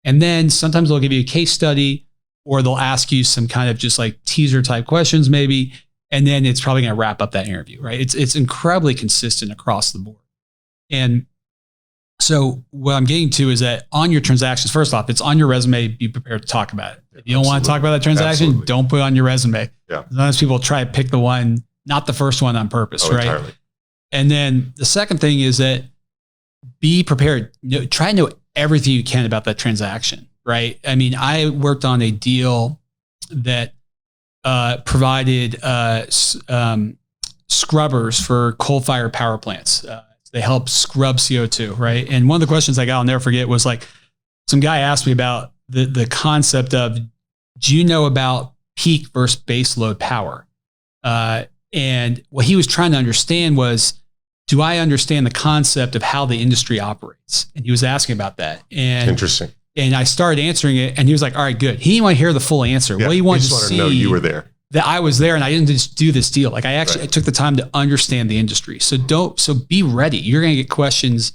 B: And then sometimes they'll give you a case study, or they'll ask you some kind of just like teaser type questions maybe. And then it's probably going to wrap up that interview, right? It's incredibly consistent across the board. And so what I'm getting to is that on your transactions, first off, it's on your resume, be prepared to talk about it. If you don't want to talk about that transaction, don't put it on your resume. Yeah. Sometimes people try to pick the one, not the first one on purpose, right? Entirely. And then the second thing is that be prepared. Try to know everything you can about that transaction, right? I mean, I worked on a deal that provided scrubbers for coal-fired power plants. They help scrub CO2, right? And one of the questions I got, I'll never forget, was like, some guy asked me about the concept of, do you know about peak versus base load power? And what he was trying to understand was, do I understand the concept of how the industry operates? And he was asking about that. And
A: interesting.
B: And I started answering it, and he was like, all right, good. He didn't want to hear the full answer. Yeah, what he wanted to see,
A: know you were there.
B: That I was there and I didn't just do this deal. Like I took the time to understand the industry. So be ready. You're going to get questions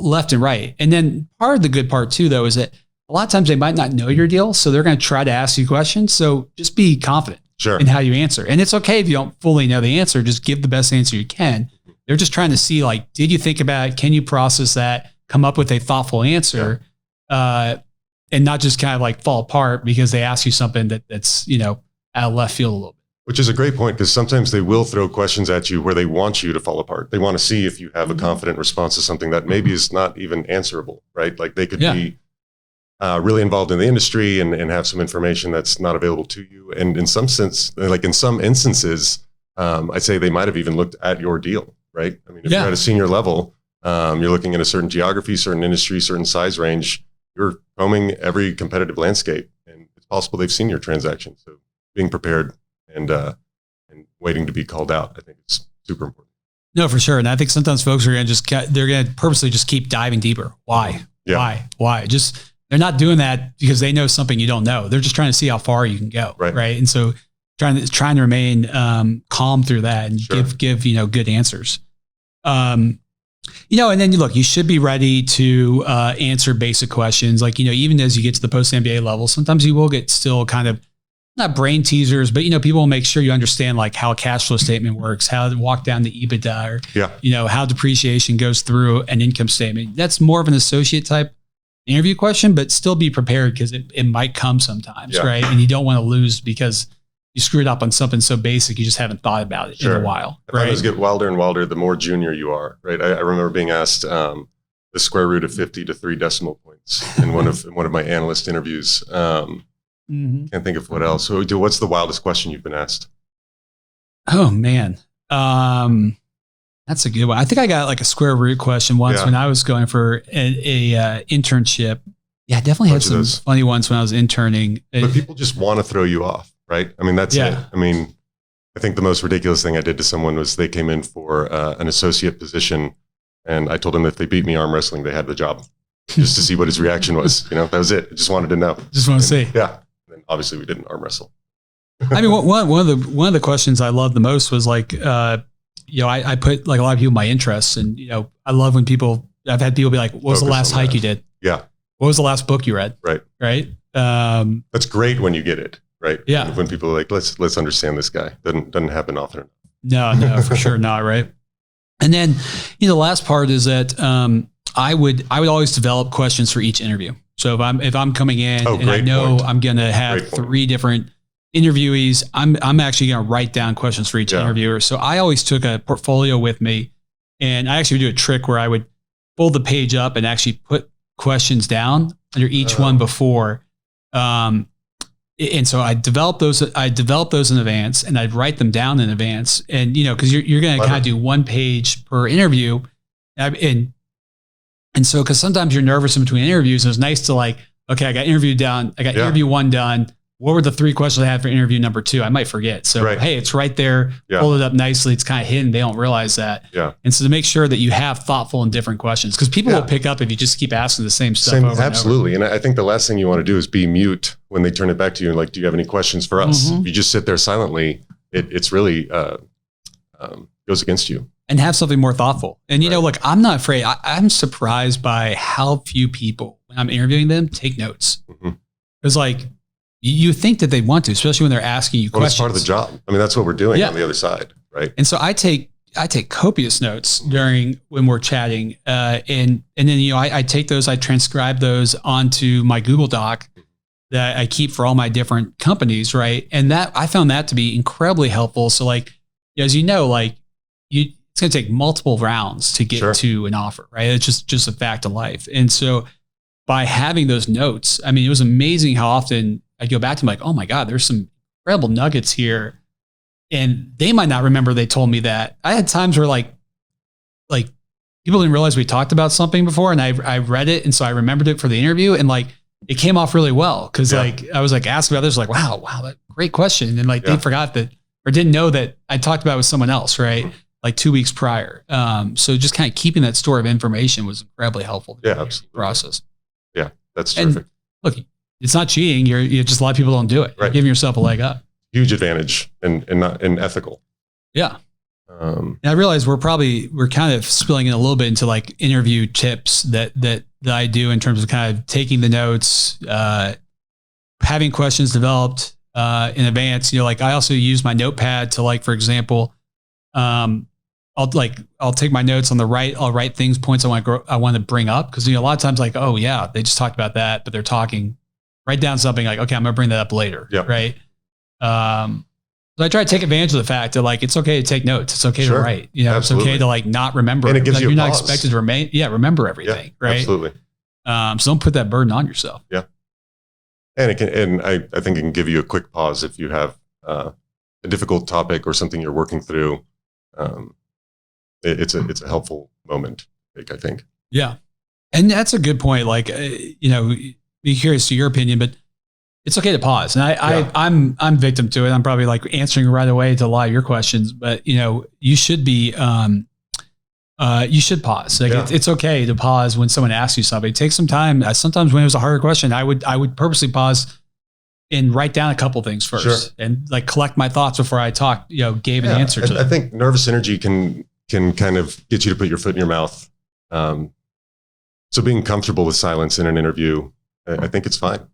B: left and right. And then part of the good part too, though, is that a lot of times they might not know your deal. So they're going to try to ask you questions. So just be confident in how you answer. And it's okay if you don't fully know the answer, just give the best answer you can. They're just trying to see, like, did you think about it? Can you process that? Come up with a thoughtful answer, and not just kind of like fall apart because they ask you something that's, out of left field a little bit.
A: Which is a great point, because sometimes they will throw questions at you where they want you to fall apart. They want to see if you have a confident response to something that maybe is not even answerable, right? Like they could be really involved in the industry and have some information that's not available to you. And in some sense, like in some instances, I'd say they might have even looked at your deal, right? I mean, if you're at a senior level, you're looking at a certain geography, certain industry, certain size range, you're combing every competitive landscape, and it's possible they've seen your transaction. So being prepared and waiting to be called out, I think it's super important.
B: No, for sure. And I think sometimes folks are going to they're going to purposely just keep diving deeper. Why? Yeah. Why? They're not doing that because they know something you don't know. They're just trying to see how far you can go. Right. And so trying to remain calm through that and give good answers. And then you should be ready to answer basic questions. Like, even as you get to the post-MBA level, sometimes you will get still kind of not brain teasers, but people will make sure you understand like how a cash flow statement works, how to walk down the EBITDA, or how depreciation goes through an income statement. That's more of an associate type interview question, but still be prepared because it might come sometimes, right? And you don't want to lose because you screwed up on something so basic you just haven't thought about it in a while. Right?
A: Those get wilder and wilder the more junior you are, right? I remember being asked the square root of 50 to 3 decimal points in one of my analyst interviews. Can't think of what else. So, what's the wildest question you've been asked?
B: Oh man, that's a good one. I think I got like a square root question once when I was going for a internship. Yeah, I definitely had some funny ones when I was interning.
A: But people just want to throw you off, right? I mean, that's it. I mean, I think the most ridiculous thing I did to someone was they came in for an associate position, and I told them if they beat me arm wrestling, they had the job, just to see what his reaction was. That was it. I just wanted to know.
B: Just want to see.
A: Yeah. Obviously, we didn't arm wrestle.
B: I mean, one of the questions I loved the most was like, I put like a lot of people my interests, and I love when I've had people be like, "What was the last hike you did?" Yeah. What was the last book you read? Right. Right.
A: That's great when you get it. Right.
B: Yeah.
A: When people are like, let's understand this guy. Doesn't happen often.
B: No, for sure not. Right. And then, the last part is that I would always develop questions for each interview. So if I'm coming in and I know I'm going to have 3 different interviewees, I'm actually going to write down questions for each interviewer. So I always took a portfolio with me, and I actually would do a trick where I would fold the page up and actually put questions down under each one before. And so I developed those in advance, and I'd write them down in advance. And, cause you're going to kind of do 1 page per interview. And so, cause sometimes you're nervous in between interviews, and it's nice to like, okay, I got interview 1 done. What were the 3 questions I had for interview number 2? I might forget. So, hey, it's right there. Hold it up nicely. It's kind of hidden. They don't realize that. Yeah. And so to make sure that you have thoughtful and different questions, because people will pick up if you just keep asking the same stuff over
A: absolutely.
B: and
A: over. And I think the last thing you want to do is be mute when they turn it back to you and like, do you have any questions for us? If you just sit there silently, it's really goes against you.
B: And have something more thoughtful. And, look, I'm not afraid. I'm surprised by how few people, when I'm interviewing them, take notes. Because like, you think that they want to, especially when they're asking you questions.
A: It's part of the job. I mean, that's what we're doing on the other side, right?
B: And so I take copious notes when we're chatting. And then, I take those, I transcribe those onto my Google Doc that I keep for all my different companies, right? And that I found that to be incredibly helpful. So like, as it's going to take multiple rounds to get to an offer, right? It's just a fact of life. And so by having those notes, I mean, it was amazing how often I'd go back to them like, oh my God, there's some incredible nuggets here. And they might not remember they told me that. I had times where like people didn't realize we talked about something before, and I read it. And so I remembered it for the interview, and like, it came off really well. Cause like, I was like asked about this, like, wow, that great question. And like, they forgot that, or didn't know that I talked about it with someone else, right? Like 2 weeks prior. So just kind of keeping that store of information was incredibly helpful.
A: Absolutely.
B: Process.
A: Yeah, that's terrific.
B: And look, it's not cheating. You're just a lot of people don't do it. You're giving yourself a leg up.
A: Huge advantage and ethical.
B: Yeah. And I realize we're kind of spilling in a little bit into like interview tips that I do in terms of kind of taking the notes, having questions developed in advance. Like I also use my notepad to, like, for example, I'll take my notes on the right. I'll write points I want to bring up. Cause a lot of times like, oh yeah, they just talked about that, but they're talking, write down something like, okay, I'm going to bring that up later. Right. So I try to take advantage of the fact that like, it's okay to take notes. It's okay to write, it's okay to like not remember.
A: And it gives
B: like,
A: you
B: you're
A: a
B: not
A: pause.
B: expected to remember everything. Right.
A: Absolutely.
B: So don't put that burden on yourself.
A: Yeah. And I think it can give you a quick pause if you have a difficult topic or something you're working through. It's a helpful moment, I think. Yeah.
B: And that's a good point. Like, be curious to your opinion, but it's okay to pause. And I'm victim to it. I'm probably like answering right away to a lot of your questions, but you should be, you should pause. Like it's okay to pause when someone asks you something. Take some time. Sometimes when it was a harder question, I would purposely pause and write down a couple things first and like collect my thoughts before I talk, gave an answer to them.
A: I think nervous energy can kind of get you to put your foot in your mouth. So being comfortable with silence in an interview, I think it's fine.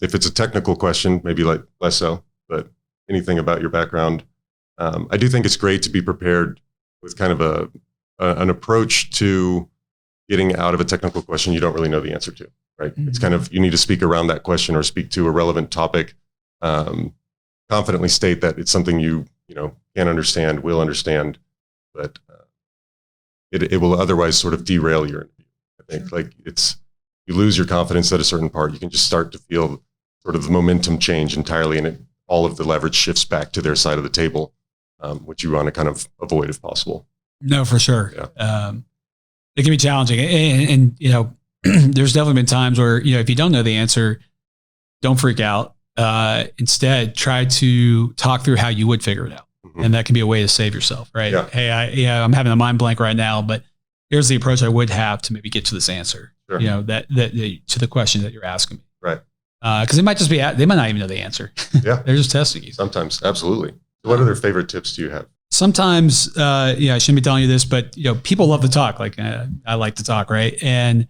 A: If it's a technical question, maybe like less so, but anything about your background, I do think it's great to be prepared with kind of an approach to getting out of a technical question you don't really know the answer to, right? Mm-hmm. It's kind of, you need to speak around that question or speak to a relevant topic, confidently state that it's something you can understand, will understand, but it will otherwise sort of derail your interview. I think like you lose your confidence at a certain part. You can just start to feel sort of the momentum change entirely, and all of the leverage shifts back to their side of the table, which you want to kind of avoid if possible.
B: No, for sure. Yeah. It can be challenging. And there's definitely been times where, if you don't know the answer, don't freak out. Instead, try to talk through how you would figure it out. Mm-hmm. And that can be a way to save yourself, right? Yeah. Hey, I'm having a mind blank right now, but here's the approach I would have to maybe get to this answer, sure. That to the question that you're asking me.
A: Right.
B: Because they might not even know the answer. Yeah. They're just testing you.
A: Sometimes. Absolutely. What other favorite tips do you have?
B: Sometimes, I shouldn't be telling you this, but people love to talk. Like I like to talk, right? And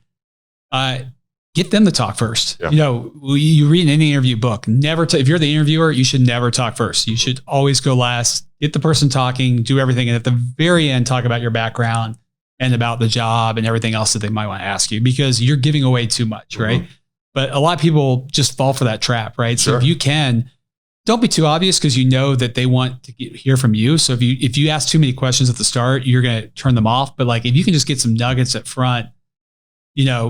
B: get them to talk first. Yeah. You read any interview book. If you're the interviewer, you should never talk first. You should always go last. Get the person talking. Do everything, and at the very end, talk about your background and about the job and everything else that they might want to ask you, because you're giving away too much, right? But a lot of people just fall for that trap, right? So if you can, don't be too obvious, because you know that they want to hear from you. So if you ask too many questions at the start, you're going to turn them off. But like if you can just get some nuggets at front,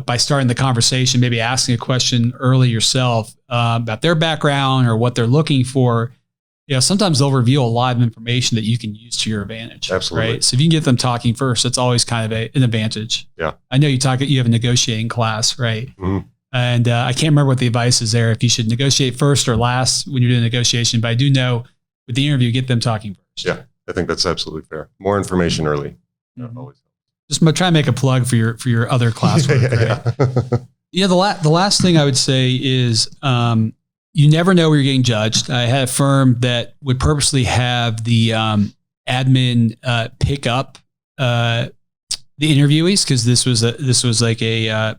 B: by starting the conversation, maybe asking a question early yourself about their background or what they're looking for. Sometimes they'll reveal a lot of information that you can use to your advantage.
A: Absolutely.
B: Right. So if you can get them talking first, it's always kind of an advantage.
A: Yeah.
B: I know you have a negotiating class, right? And I can't remember what the advice is there, if you should negotiate first or last when you're doing a negotiation, but I do know with the interview, get them talking first.
A: Yeah. I think that's absolutely fair. More information early. Always.
B: Just try to make a plug for your other classwork. The last thing I would say is, you never know where you're getting judged. I had a firm that would purposely have the admin pick up the interviewees, because this was like a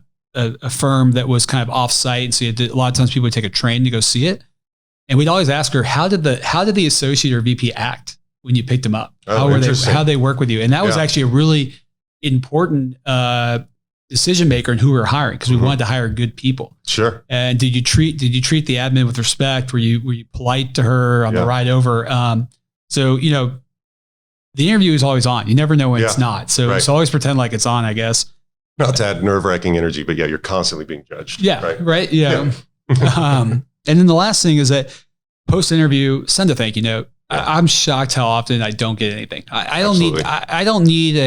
B: firm that was kind of off-site, and so a lot of times people would take a train to go see it. And we'd always ask her, how did the associate or VP act when you picked them up? How they work with you? And that was actually a really important decision maker in who we were hiring, because we wanted to hire good people.
A: Sure. And
B: did you treat the admin with respect? Were you polite to her on the ride over? So the interview is always on. You never know when it's not. So always pretend like it's on, I guess.
A: Not to add nerve-wracking energy, but you're constantly being judged.
B: Yeah. Right. Yeah. And then the last thing is that post-interview, send a thank you note. I'm shocked how often I don't get anything. I don't need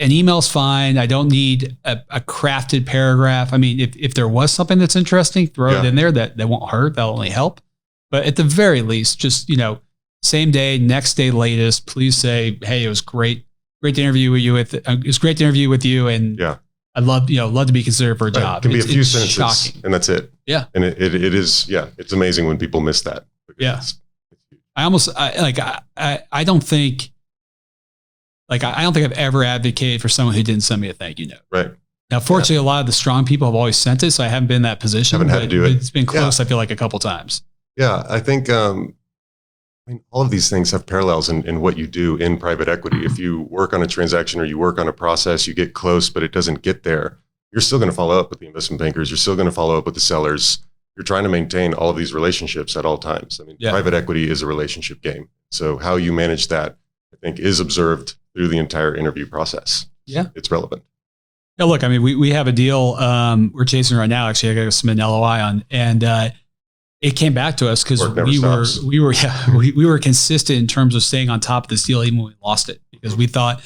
B: an email's fine. I don't need a crafted paragraph. I mean, if there was something that's interesting, throw it in there. That won't hurt. That'll only help. But at the very least, just, same day, next day latest, please say, hey, it was great to interview with you. It was great to interview with you. And I'd love to be considered for a job.
A: It can be a few sentences,
B: shocking.
A: and that's it. Yeah. And it is, it's amazing when people miss that.
B: Yeah. I don't think I've ever advocated for someone who didn't send me a thank you note. Right. Now, fortunately, a lot of the strong people have always sent it, so I haven't been in that position.
A: Haven't had to do it.
B: It's been close, I feel like, a couple times.
A: Yeah, I think all of these things have parallels in what you do in private equity. If you work on a transaction or you work on a process, you get close, but it doesn't get there, you're still going to follow up with the investment bankers. You're still going to follow up with the sellers. You're trying to maintain all of these relationships at all times. I mean, private equity is a relationship game. So how you manage that, I think, is observed through the entire interview process. Yeah. It's relevant.
B: Yeah, look, I mean, we have a deal we're chasing right now. Actually, I got to submit an LOI on, and it came back to us because we were consistent in terms of staying on top of this deal even when we lost it, because we thought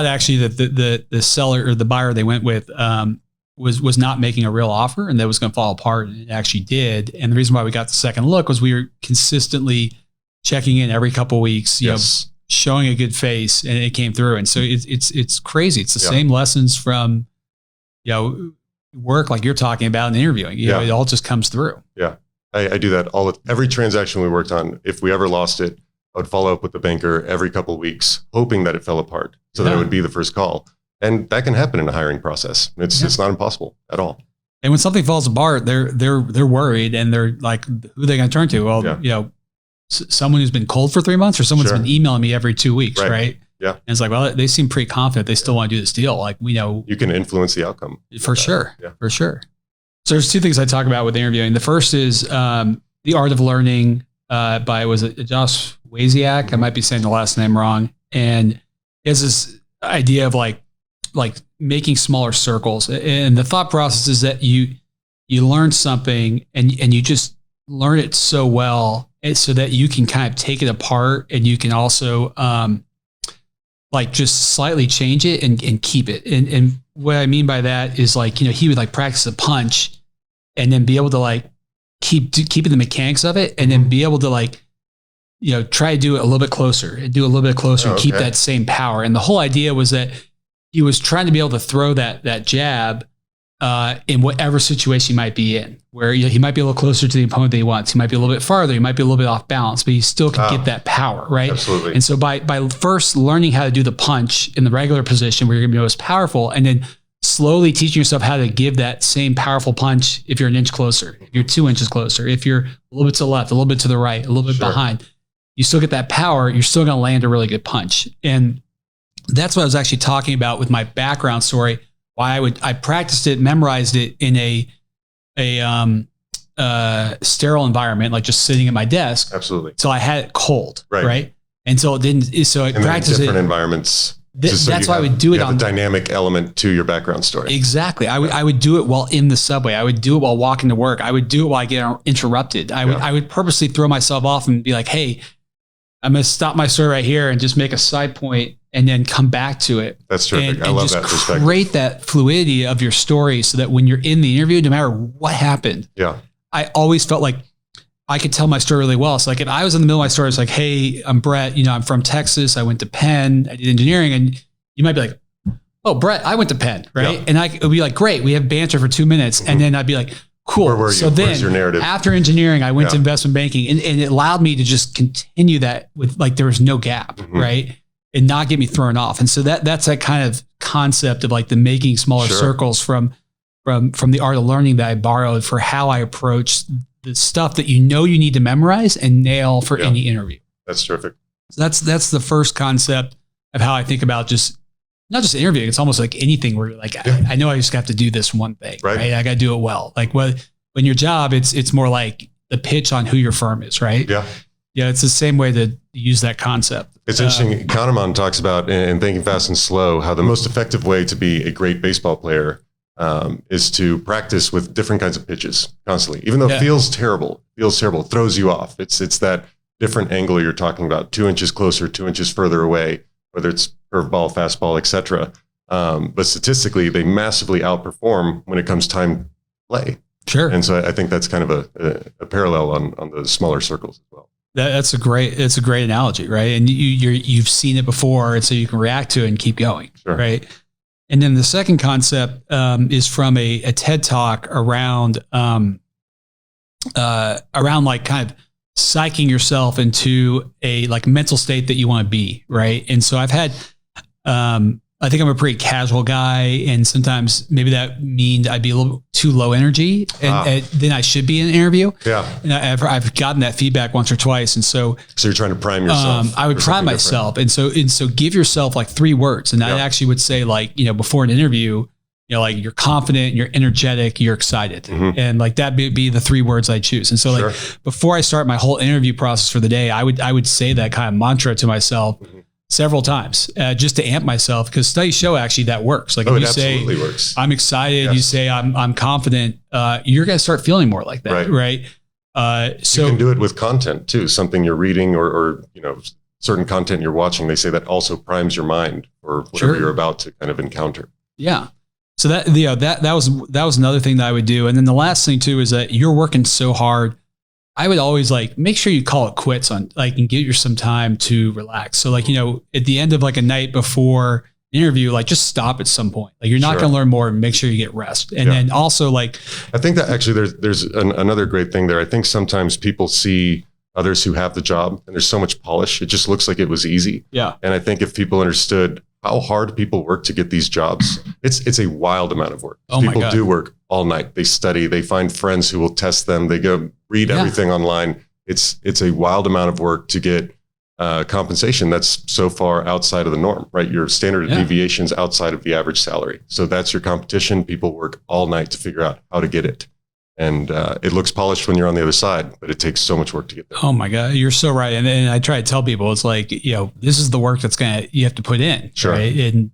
B: actually that the seller or the buyer they went with was not making a real offer, and that was going to fall apart, and it actually did. And the reason why we got the second look was we were consistently checking in every couple of weeks, you know, showing a good face, and it came through. And so it's crazy. It's the same lessons from, work like you're talking about in interviewing. You know, it all just comes through. Yeah.
A: I do that every transaction we worked on. If we ever lost it, I would follow up with the banker every couple of weeks, hoping that it fell apart so that it would be the first call. And that can happen in a hiring process. It's not impossible at all.
B: And when something falls apart, they're worried, and they're like, who are they going to turn to? Well, someone who's been cold for 3 months, or someone's been emailing me every 2 weeks, right? Yeah. And it's like, well, they seem pretty confident. They still want to do this deal. Like, we know
A: you can influence the outcome.
B: For sure. Yeah. For sure. So there's two things I talk about with interviewing. The first is The Art of Learning by, was it Josh Waziak? Mm-hmm. I might be saying the last name wrong. And it's this idea of like making smaller circles. And the thought process is that you learn something and you just learn it so well, so that you can kind of take it apart, and you can also like just slightly change it and keep it. And what I mean by that is, like, he would like practice a punch and then be able to like keep the mechanics of it, and then be able to like, try to do it a little bit closer and do a little bit closer and keep that same power. And the whole idea was that he was trying to be able to throw that jab in whatever situation he might be in, where he might be a little closer to the opponent that he wants. He might be a little bit farther. He might be a little bit off balance, but he still can get that power, right?
A: Absolutely.
B: And so by first learning how to do the punch in the regular position where you're going to be most powerful, and then slowly teaching yourself how to give that same powerful punch if you're an inch closer, if you're 2 inches closer, if you're a little bit to the left, a little bit to the right, a little bit behind, you still get that power. You're still going to land a really good punch. And that's what I was actually talking about with my background story. Why I practiced it, memorized it in a sterile environment, like just sitting at my desk.
A: Absolutely.
B: So I had it cold, right? And so it didn't. So I practiced
A: different
B: it.
A: Environments.
B: That's why I would do it
A: on a dynamic element to your background story.
B: Exactly. I would do it while in the subway. I would do it while walking to work. I would do it while I get interrupted. I would purposely throw myself off and be like, hey, I'm going to stop my story right here and just make a side point and then come back to it.
A: That's terrific. I love that perspective.
B: Create that fluidity of your story so that when you're in the interview, no matter what happened, I always felt like I could tell my story really well. So like if I was in the middle of my story, it's like, hey, I'm Brett, I'm from Texas. I went to Penn. I did engineering. And you might be like, oh, Brett, I went to Penn, right? And it would be like, great, we have banter for 2 minutes. And then I'd be like, cool.
A: Where were you?
B: So then
A: Where's your narrative?
B: After engineering, I went to investment banking and it allowed me to just continue that with like, there was no gap, right? And not get me thrown off. And so that's that kind of concept of like the making smaller circles from the art of learning that I borrowed for how I approach the stuff that you need to memorize and nail for any interview.
A: That's terrific.
B: So that's the first concept of how I think about just not just interviewing. It's almost like anything where you're like, I know I just have to do this one thing, right? I got to do it well. Like when your job, it's more like the pitch on who your firm is, right? Yeah. It's the same way to use that concept.
A: It's interesting. Kahneman talks about in Thinking Fast and Slow, how the most effective way to be a great baseball player is to practice with different kinds of pitches constantly, even though it feels terrible, throws you off. It's that different angle you're talking about, 2 inches closer, 2 inches further away, whether it's curveball, fastball, etc. But statistically, they massively outperform when it comes time to play.
B: Sure.
A: And so I think that's kind of a parallel on the smaller circles as well.
B: It's a great analogy, right? And you've seen it before, and so you can react to it and keep going, right? And then the second concept is from a TED Talk around like kind of psyching yourself into a like mental state that you want to be, right? And so I've had, I think I'm a pretty casual guy, and sometimes maybe that means I'd be a little too low energy, and then I should be in an interview. And I've gotten that feedback once or twice, and so
A: you're trying to prime yourself.
B: I would prime myself, and so give yourself like 3 words, and I actually would say like before an interview, like you're confident, you're energetic, you're excited, and like that be the 3 words I choose. And so like before I start my whole interview process for the day, I would say that kind of mantra to myself. Several times, just to amp myself, because studies show actually that works. Like if you say,
A: works.
B: I'm excited, you say I'm confident, you're going to start feeling more like that, right? So
A: you can do it with content too, something you're reading or certain content you're watching. They say that also primes your mind for whatever you're about to kind of encounter.
B: Yeah. So that was another thing that I would do. And then the last thing too is that you're working so hard. I would always like make sure you call it quits on like and give yourself some time to relax. So like, at the end of like a night before an interview, like just stop at some point. Like you're not going to learn more, and make sure you get rest. And then also like,
A: I think that actually there's another great thing there. I think sometimes people see others who have the job and there's so much polish. It just looks like it was easy.
B: Yeah.
A: And I think if people understood how hard people work to get these jobs, it's a wild amount of work. People do work all night. They study, they find friends who will test them. They go read everything online. It's a wild amount of work to get compensation that's so far outside of the norm, right? Your standard deviations outside of the average salary. So that's your competition. People work all night to figure out how to get it. And it looks polished when you're on the other side, but it takes so much work to get there.
B: Oh my God, you're so right. And I try to tell people, it's like, this is the work you have to put in. Right? And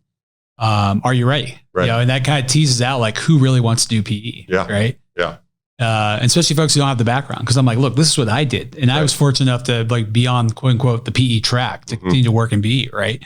B: are you ready?
A: Right.
B: And that kind of teases out like who really wants to do PE. Right.
A: Yeah.
B: And especially folks who don't have the background. Cause I'm like, look, this is what I did. And I was fortunate enough to like be on quote unquote the PE track to continue to work in PE. Right.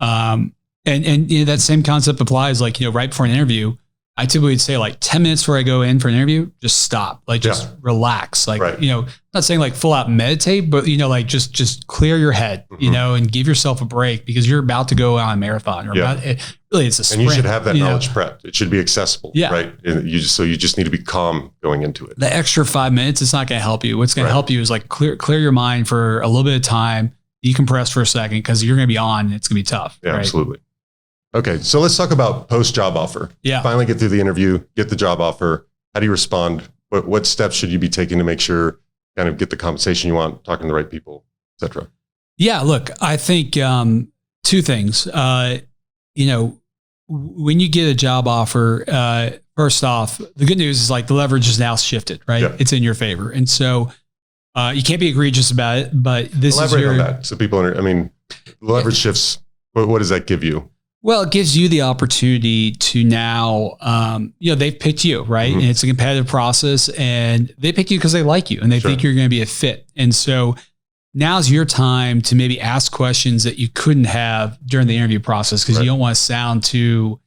B: And that same concept applies like, right before an interview. I typically would say like 10 minutes before I go in for an interview, just stop, like just relax. Like, not saying like full out meditate, but like just clear your head, and give yourself a break because you're about to go on a marathon or really it's a sprint.
A: And you should have that knowledge prepped. It should be accessible, right? And you just need to be calm going into it.
B: The extra 5 minutes, it's not going to help you. What's going to help you is like clear your mind for a little bit of time, decompress for a second, because you're going to be on and it's going to be tough.
A: Yeah, absolutely. Okay, so let's talk about post-job offer. Finally get through the interview, get the job offer. How do you respond? What steps should you be taking to make sure kind of get the compensation you want, talking to the right people, et cetera?
B: Yeah, look, I think two things. When you get a job offer, first off, the good news is like the leverage is now shifted, right?
A: Yeah.
B: It's in your favor. And so you can't be egregious about it, but this
A: Elaborate
B: is your...
A: on that so people leverage shifts. What does that give you?
B: Well, it gives you the opportunity to now, they've picked you, right?
A: Mm-hmm.
B: And it's a competitive process, and they picked you because they like you and they think you're going to be a fit. And so now's your time to maybe ask questions that you couldn't have during the interview process because you don't want to sound too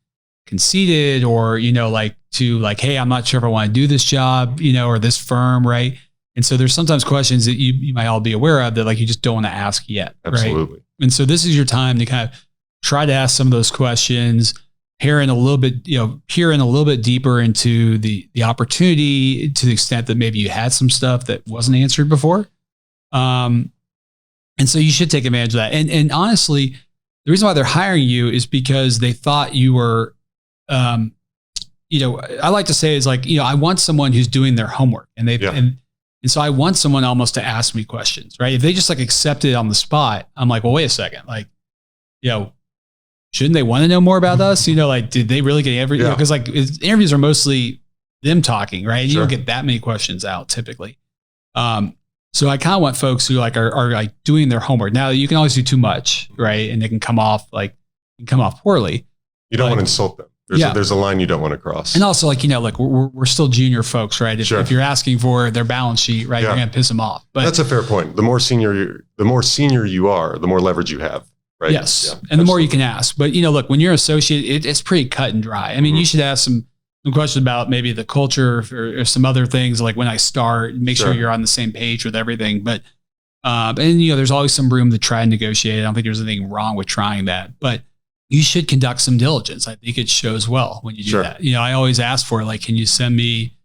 B: conceited or, hey, I'm not sure if I want to do this job, or this firm, right? And so there's sometimes questions that you might all be aware of that like you just don't want to ask yet,
A: Absolutely.
B: Right? And so this is your time to kind of try to ask some of those questions, peer in a little bit deeper into the opportunity to the extent that maybe you had some stuff that wasn't answered before. And so you should take advantage of that. And honestly, the reason why they're hiring you is because they thought you were, I like to say is like, I want someone who's doing their homework and so I want someone almost to ask me questions, right? If they just like accept it on the spot, I'm like, well, wait a second. Like, shouldn't they want to know more about us? Did they really get everything? Because interviews are mostly them talking, right? And you don't get that many questions out typically. So I kind of want folks who are like doing their homework. Now you can always do too much, right? And they can come off poorly.
A: You don't want to insult them. There's a line you don't want to cross.
B: And also we're still junior folks, right? If you're asking for their balance sheet, right, you're going to piss them off. But
A: that's a fair point. The more senior you are, the more leverage you have. Right.
B: Yes. Yeah, and absolutely. The more you can ask. But, when you're associate, it's pretty cut and dry. I mean, you should ask some questions about maybe the culture or some other things like when I start, make sure you're on the same page with everything. But, there's always some room to try and negotiate. I don't think there's anything wrong with trying that. But you should conduct some diligence. I think it shows well when you do that. I always ask for can you send me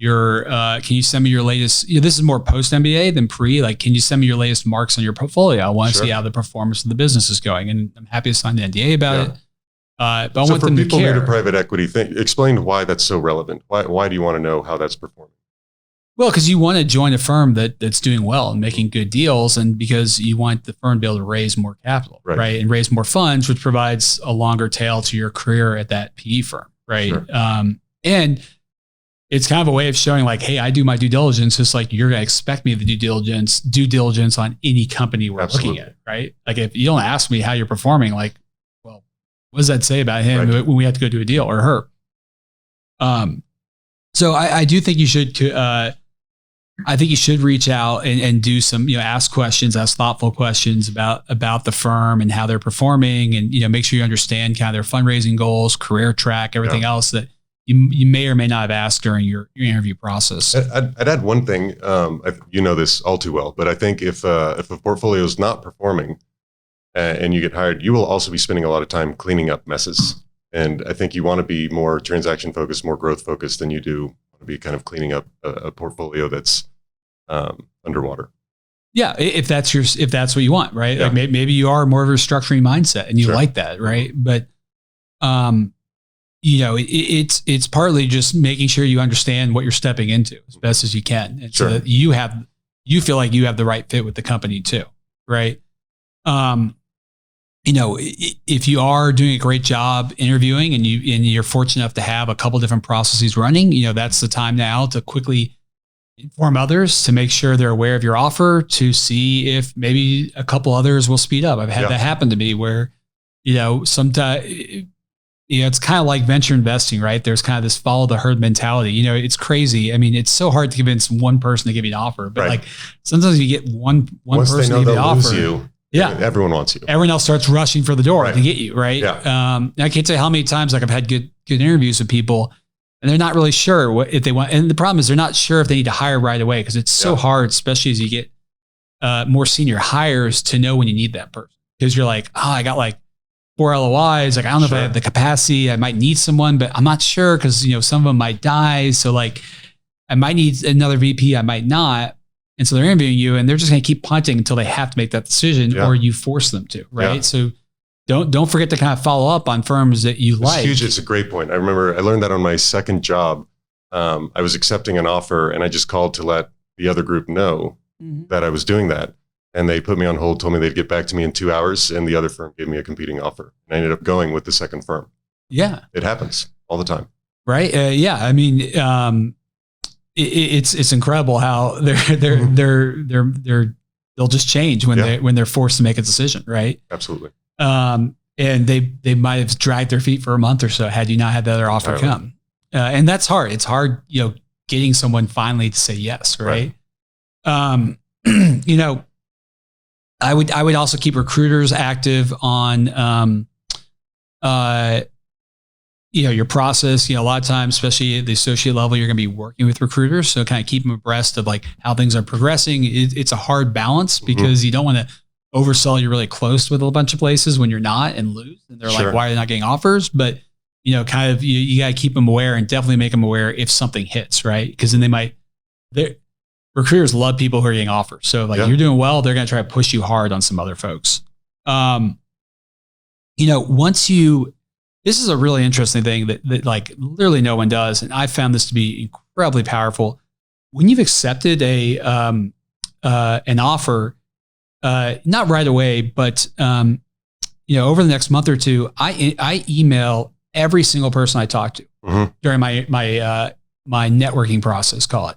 B: your latest, this is more post-MBA than pre, can you send me your latest marks on your portfolio? I want to see how the performance of the business is going. And I'm happy to sign an NDA about it. But I want them to care. For people new to
A: private equity, explain why that's so relevant. Why do you want to know how that's performing?
B: Well, because you want to join a firm that's doing well and making good deals, and because you want the firm to be able to raise more capital, right? And raise more funds, which provides a longer tail to your career at that PE firm, right? And it's kind of a way of showing hey, I do my due diligence. Just like you're going to expect me to do due diligence on any company we're looking at, right? If you don't ask me how you're performing, well, what does that say about him when we have to go do a deal or her? So I do think you should, reach out and do some, ask questions, ask thoughtful questions about the firm and how they're performing and, make sure you understand kind of their fundraising goals, career track, everything else that you may or may not have asked during your interview process.
A: I'd add one thing. You know this all too well, but I think if a portfolio is not performing and you get hired, you will also be spending a lot of time cleaning up messes. And I think you want to be more transaction focused, more growth focused than you do want to be kind of cleaning up a portfolio that's underwater.
B: Yeah, if that's what you want, right? Yeah. Maybe you are more of a restructuring mindset and you like that, right? But it's partly just making sure you understand what you're stepping into as best as you can. And so that you feel like you have the right fit with the company too. Right. If you are doing a great job interviewing and you're fortunate enough to have a couple different processes running, that's the time now to quickly inform others to make sure they're aware of your offer, to see if maybe a couple others will speed up. I've had that happen to me where, sometimes, it's kind of like venture investing, right? There's kind of this follow the herd mentality. It's crazy. I mean, it's so hard to convince one person to give you an offer, but sometimes you get one person to give you an offer.
A: Everyone wants you.
B: Everyone else starts rushing for the door to get you, right? I can't tell you how many times I've had good interviews with people and they're not really sure if they want. And the problem is they're not sure if they need to hire right away because it's so hard, especially as you get more senior hires, to know when you need that person. Because you're like, I got 4 LOIs. I don't know if I have the capacity. I might need someone, but I'm not sure because, some of them might die. So I might need another VP. I might not. And so they're interviewing you and they're just going to keep punting until they have to make that decision or you force them to, right? Yeah. So don't forget to kind of follow up on firms that you like.
A: It's huge. It's a great point. I remember I learned that on my second job. I was accepting an offer and I just called to let the other group know that I was doing that. And they put me on hold, told me they'd get back to me in 2 hours, and the other firm gave me a competing offer. And I ended up going with the second firm.
B: Yeah.
A: It happens all the time.
B: Right. Yeah. I mean, it's incredible how they'll just change when they're forced to make a decision. Right.
A: Absolutely.
B: And they might have dragged their feet for a month or so had you not had the other offer come. And that's hard. It's hard, getting someone finally to say yes. Right. I would also keep recruiters active on, your process. A lot of times, especially at the associate level, you're going to be working with recruiters. So kind of keep them abreast of like how things are progressing. It's a hard balance because you don't want to oversell you're really close with a bunch of places when you're not and lose. And they're like, why are they not getting offers? But, you got to keep them aware and definitely make them aware if something hits, right? Because then recruiters love people who are getting offers. So like you're doing well, they're going to try to push you hard on some other folks. This is a really interesting thing that like literally no one does. And I found this to be incredibly powerful. When you've accepted an offer, not right away, but, over the next month or two, I email every single person I talk to during my networking process, call it.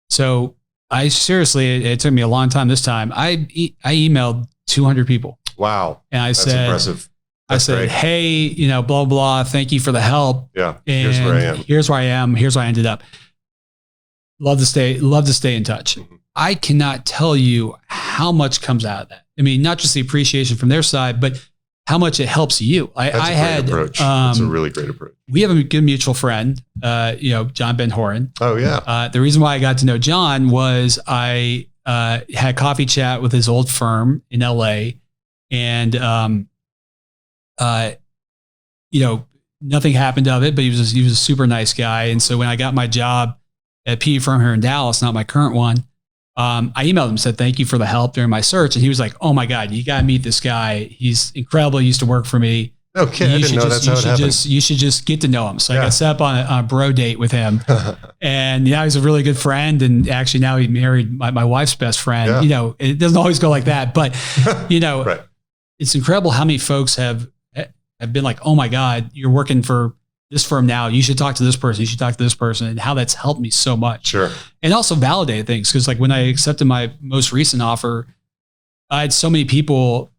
B: So I seriously, it took me a long time this time. I emailed 200 people.
A: Wow.
B: And
A: That's impressive. That's
B: great. Hey, blah, blah, thank you for the help.
A: Yeah.
B: And
A: here's where I am.
B: Here's where I am. Here's where I ended up. Love to stay in touch. I cannot tell you how much comes out of that. I mean, not just the appreciation from their side, but how much it helps you.
A: That's a great approach. That's a really great approach.
B: We have a good mutual friend, John Ben Horan.
A: Oh yeah.
B: The reason why I got to know John was I had a coffee chat with his old firm in LA, and nothing happened of it, but he was a super nice guy. And so when I got my job at PE firm here in Dallas, not my current one, I emailed him and said, thank you for the help during my search. And he was like, oh my God, you got to meet this guy. He's incredible. He used to work for me.
A: Okay. I didn't know that's how it happened.
B: You should just get to know him. So I got set up on a bro date with him. And now he's a really good friend. And actually now he married my wife's best friend.
A: Yeah.
B: It doesn't always go like that, but
A: Right.
B: It's incredible how many folks have been like, oh my God, you're working for this firm now. You should talk to this person. You should talk to this person, and how that's helped me so much.
A: Sure. And
B: also validated things. Cause like when I accepted my most recent offer, I had so many people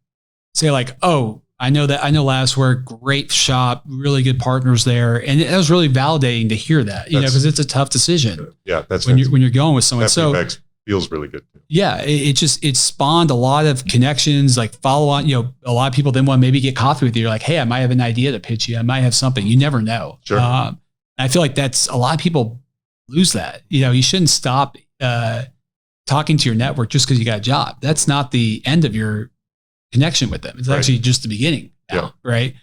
B: say like, oh, I know Latticework, great shop, really good partners there. And it was really validating to hear that, cause it's a tough decision.
A: Yeah. That's
B: when you're going with someone.
A: That feels really good.
B: Yeah. It spawned a lot of connections, like follow on, a lot of people then want to maybe get coffee with you. You're like, hey, I might have an idea to pitch you. I might have something. You never know.
A: Sure.
B: I feel like that's a lot of people lose that. You shouldn't stop talking to your network just because you got a job. That's not the end of your connection with them. It's actually just the beginning. Now, right.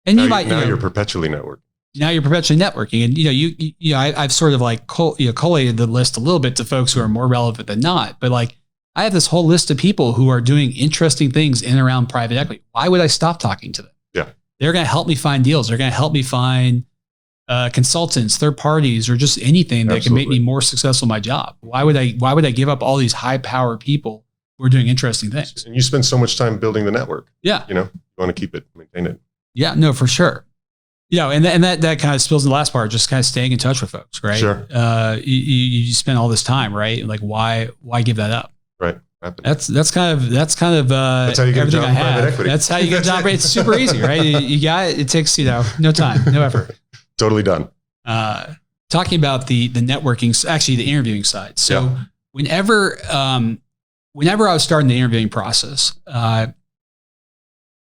B: And
A: you're perpetually networking.
B: Now you're perpetually networking, and I've sort of like collated the list a little bit to folks who are more relevant than not. But like, I have this whole list of people who are doing interesting things in and around private equity. Why would I stop talking to them? Yeah, they're going to help me find deals. They're going to help me find consultants, third parties, or just anything that can make me more successful in my job. Why would I give up all these high power people who are doing interesting things?
A: And you spend so much time building the network.
B: Yeah,
A: you want to keep it, maintain it.
B: Yeah, no, for sure. And that kind of spills in the last part, just kind of staying in touch with folks, right?
A: Sure.
B: You spend all this time, right? Like, why give that up?
A: Right.
B: That's how you get
A: a job in private equity.
B: That's how you get a job. It's super easy, right? You got it. It takes no time, no effort.
A: Totally done.
B: Talking about the networking, actually the interviewing side. So whenever I was starting the interviewing process,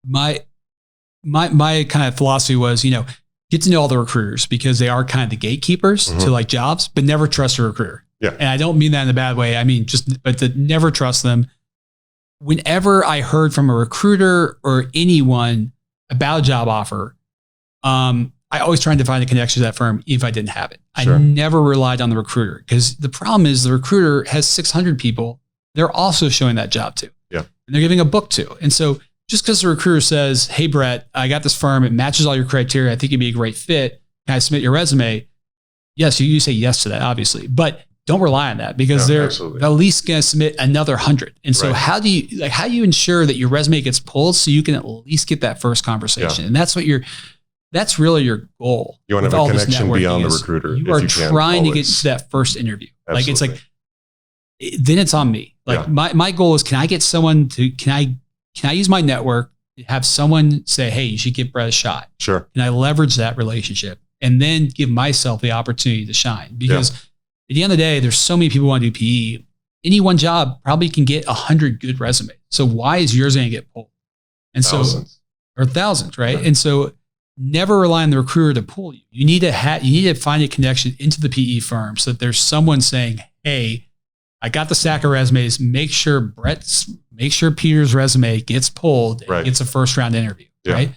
B: my kind of philosophy was, get to know all the recruiters because they are kind of the gatekeepers to like jobs, but never trust a recruiter.
A: Yeah. And
B: I don't mean that in a bad way. I mean, but to never trust them. Whenever I heard from a recruiter or anyone about a job offer, I always tried to find a connection to that firm if I didn't have it. Sure. I never relied on the recruiter because the problem is the recruiter has 600 people they're also showing that job to.
A: Yeah.
B: And they're giving a book to. And so just because the recruiter says, hey, Brett, I got this firm. It matches all your criteria. I think you'd be a great fit. Can I submit your resume? Yes, you say yes to that, obviously. But don't rely on that because they're at least going to submit another 100. And so how do you ensure that your resume gets pulled so you can at least get that first conversation? And that's really your goal.
A: You want to have a connection beyond the recruiter.
B: You are trying to get to that first interview.
A: Absolutely.
B: Like, it's like, then it's on me. Like my goal is, can I get someone can I use my network to have someone say, hey, you should give Brett a shot.
A: Sure.
B: And I leverage that relationship and then give myself the opportunity to shine. Because at the end of the day, there's so many people who want to do PE. Any one job probably can get 100 good resumes. So why is yours going to get pulled? And thousands, right? Yeah. And so never rely on the recruiter to pull you. You need to find a connection into the PE firm so that there's someone saying, hey, I got the stack of resumes. Make sure Peter's resume gets pulled and gets a first round interview. Yeah. Right.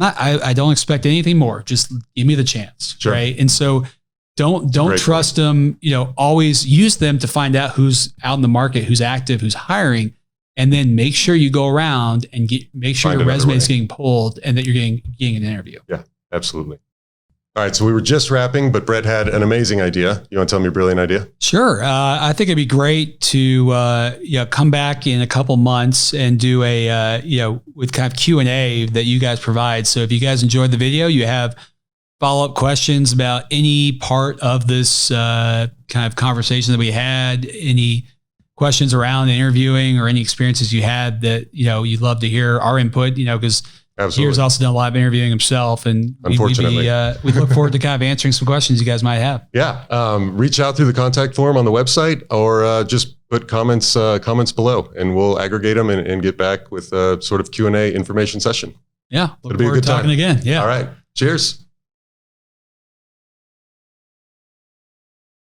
B: I don't expect anything more. Just give me the chance. Sure. Right. And so don't trust them, always use them to find out who's out in the market, who's active, who's hiring, and then make sure you go around and make sure your resume is getting pulled and that you're getting an interview. Yeah,
A: absolutely. All right. So we were just wrapping, but Brett had an amazing idea. You want to tell me a brilliant idea?
B: Sure. I think it'd be great to, come back in a couple months and do with kind of Q&A that you guys provide. So if you guys enjoyed the video, you have follow-up questions about any part of this kind of conversation that we had, any questions around interviewing or any experiences you had that, you'd love to hear our input, because Peter's also done a lot of interviewing himself, and
A: unfortunately,
B: we look forward to kind of answering some questions you guys might have.
A: Yeah. Reach out through the contact form on the website or just put comments below and we'll aggregate them and get back with a sort of Q&A information session.
B: Yeah. Look forward to talking again. Yeah.
A: All right. Cheers.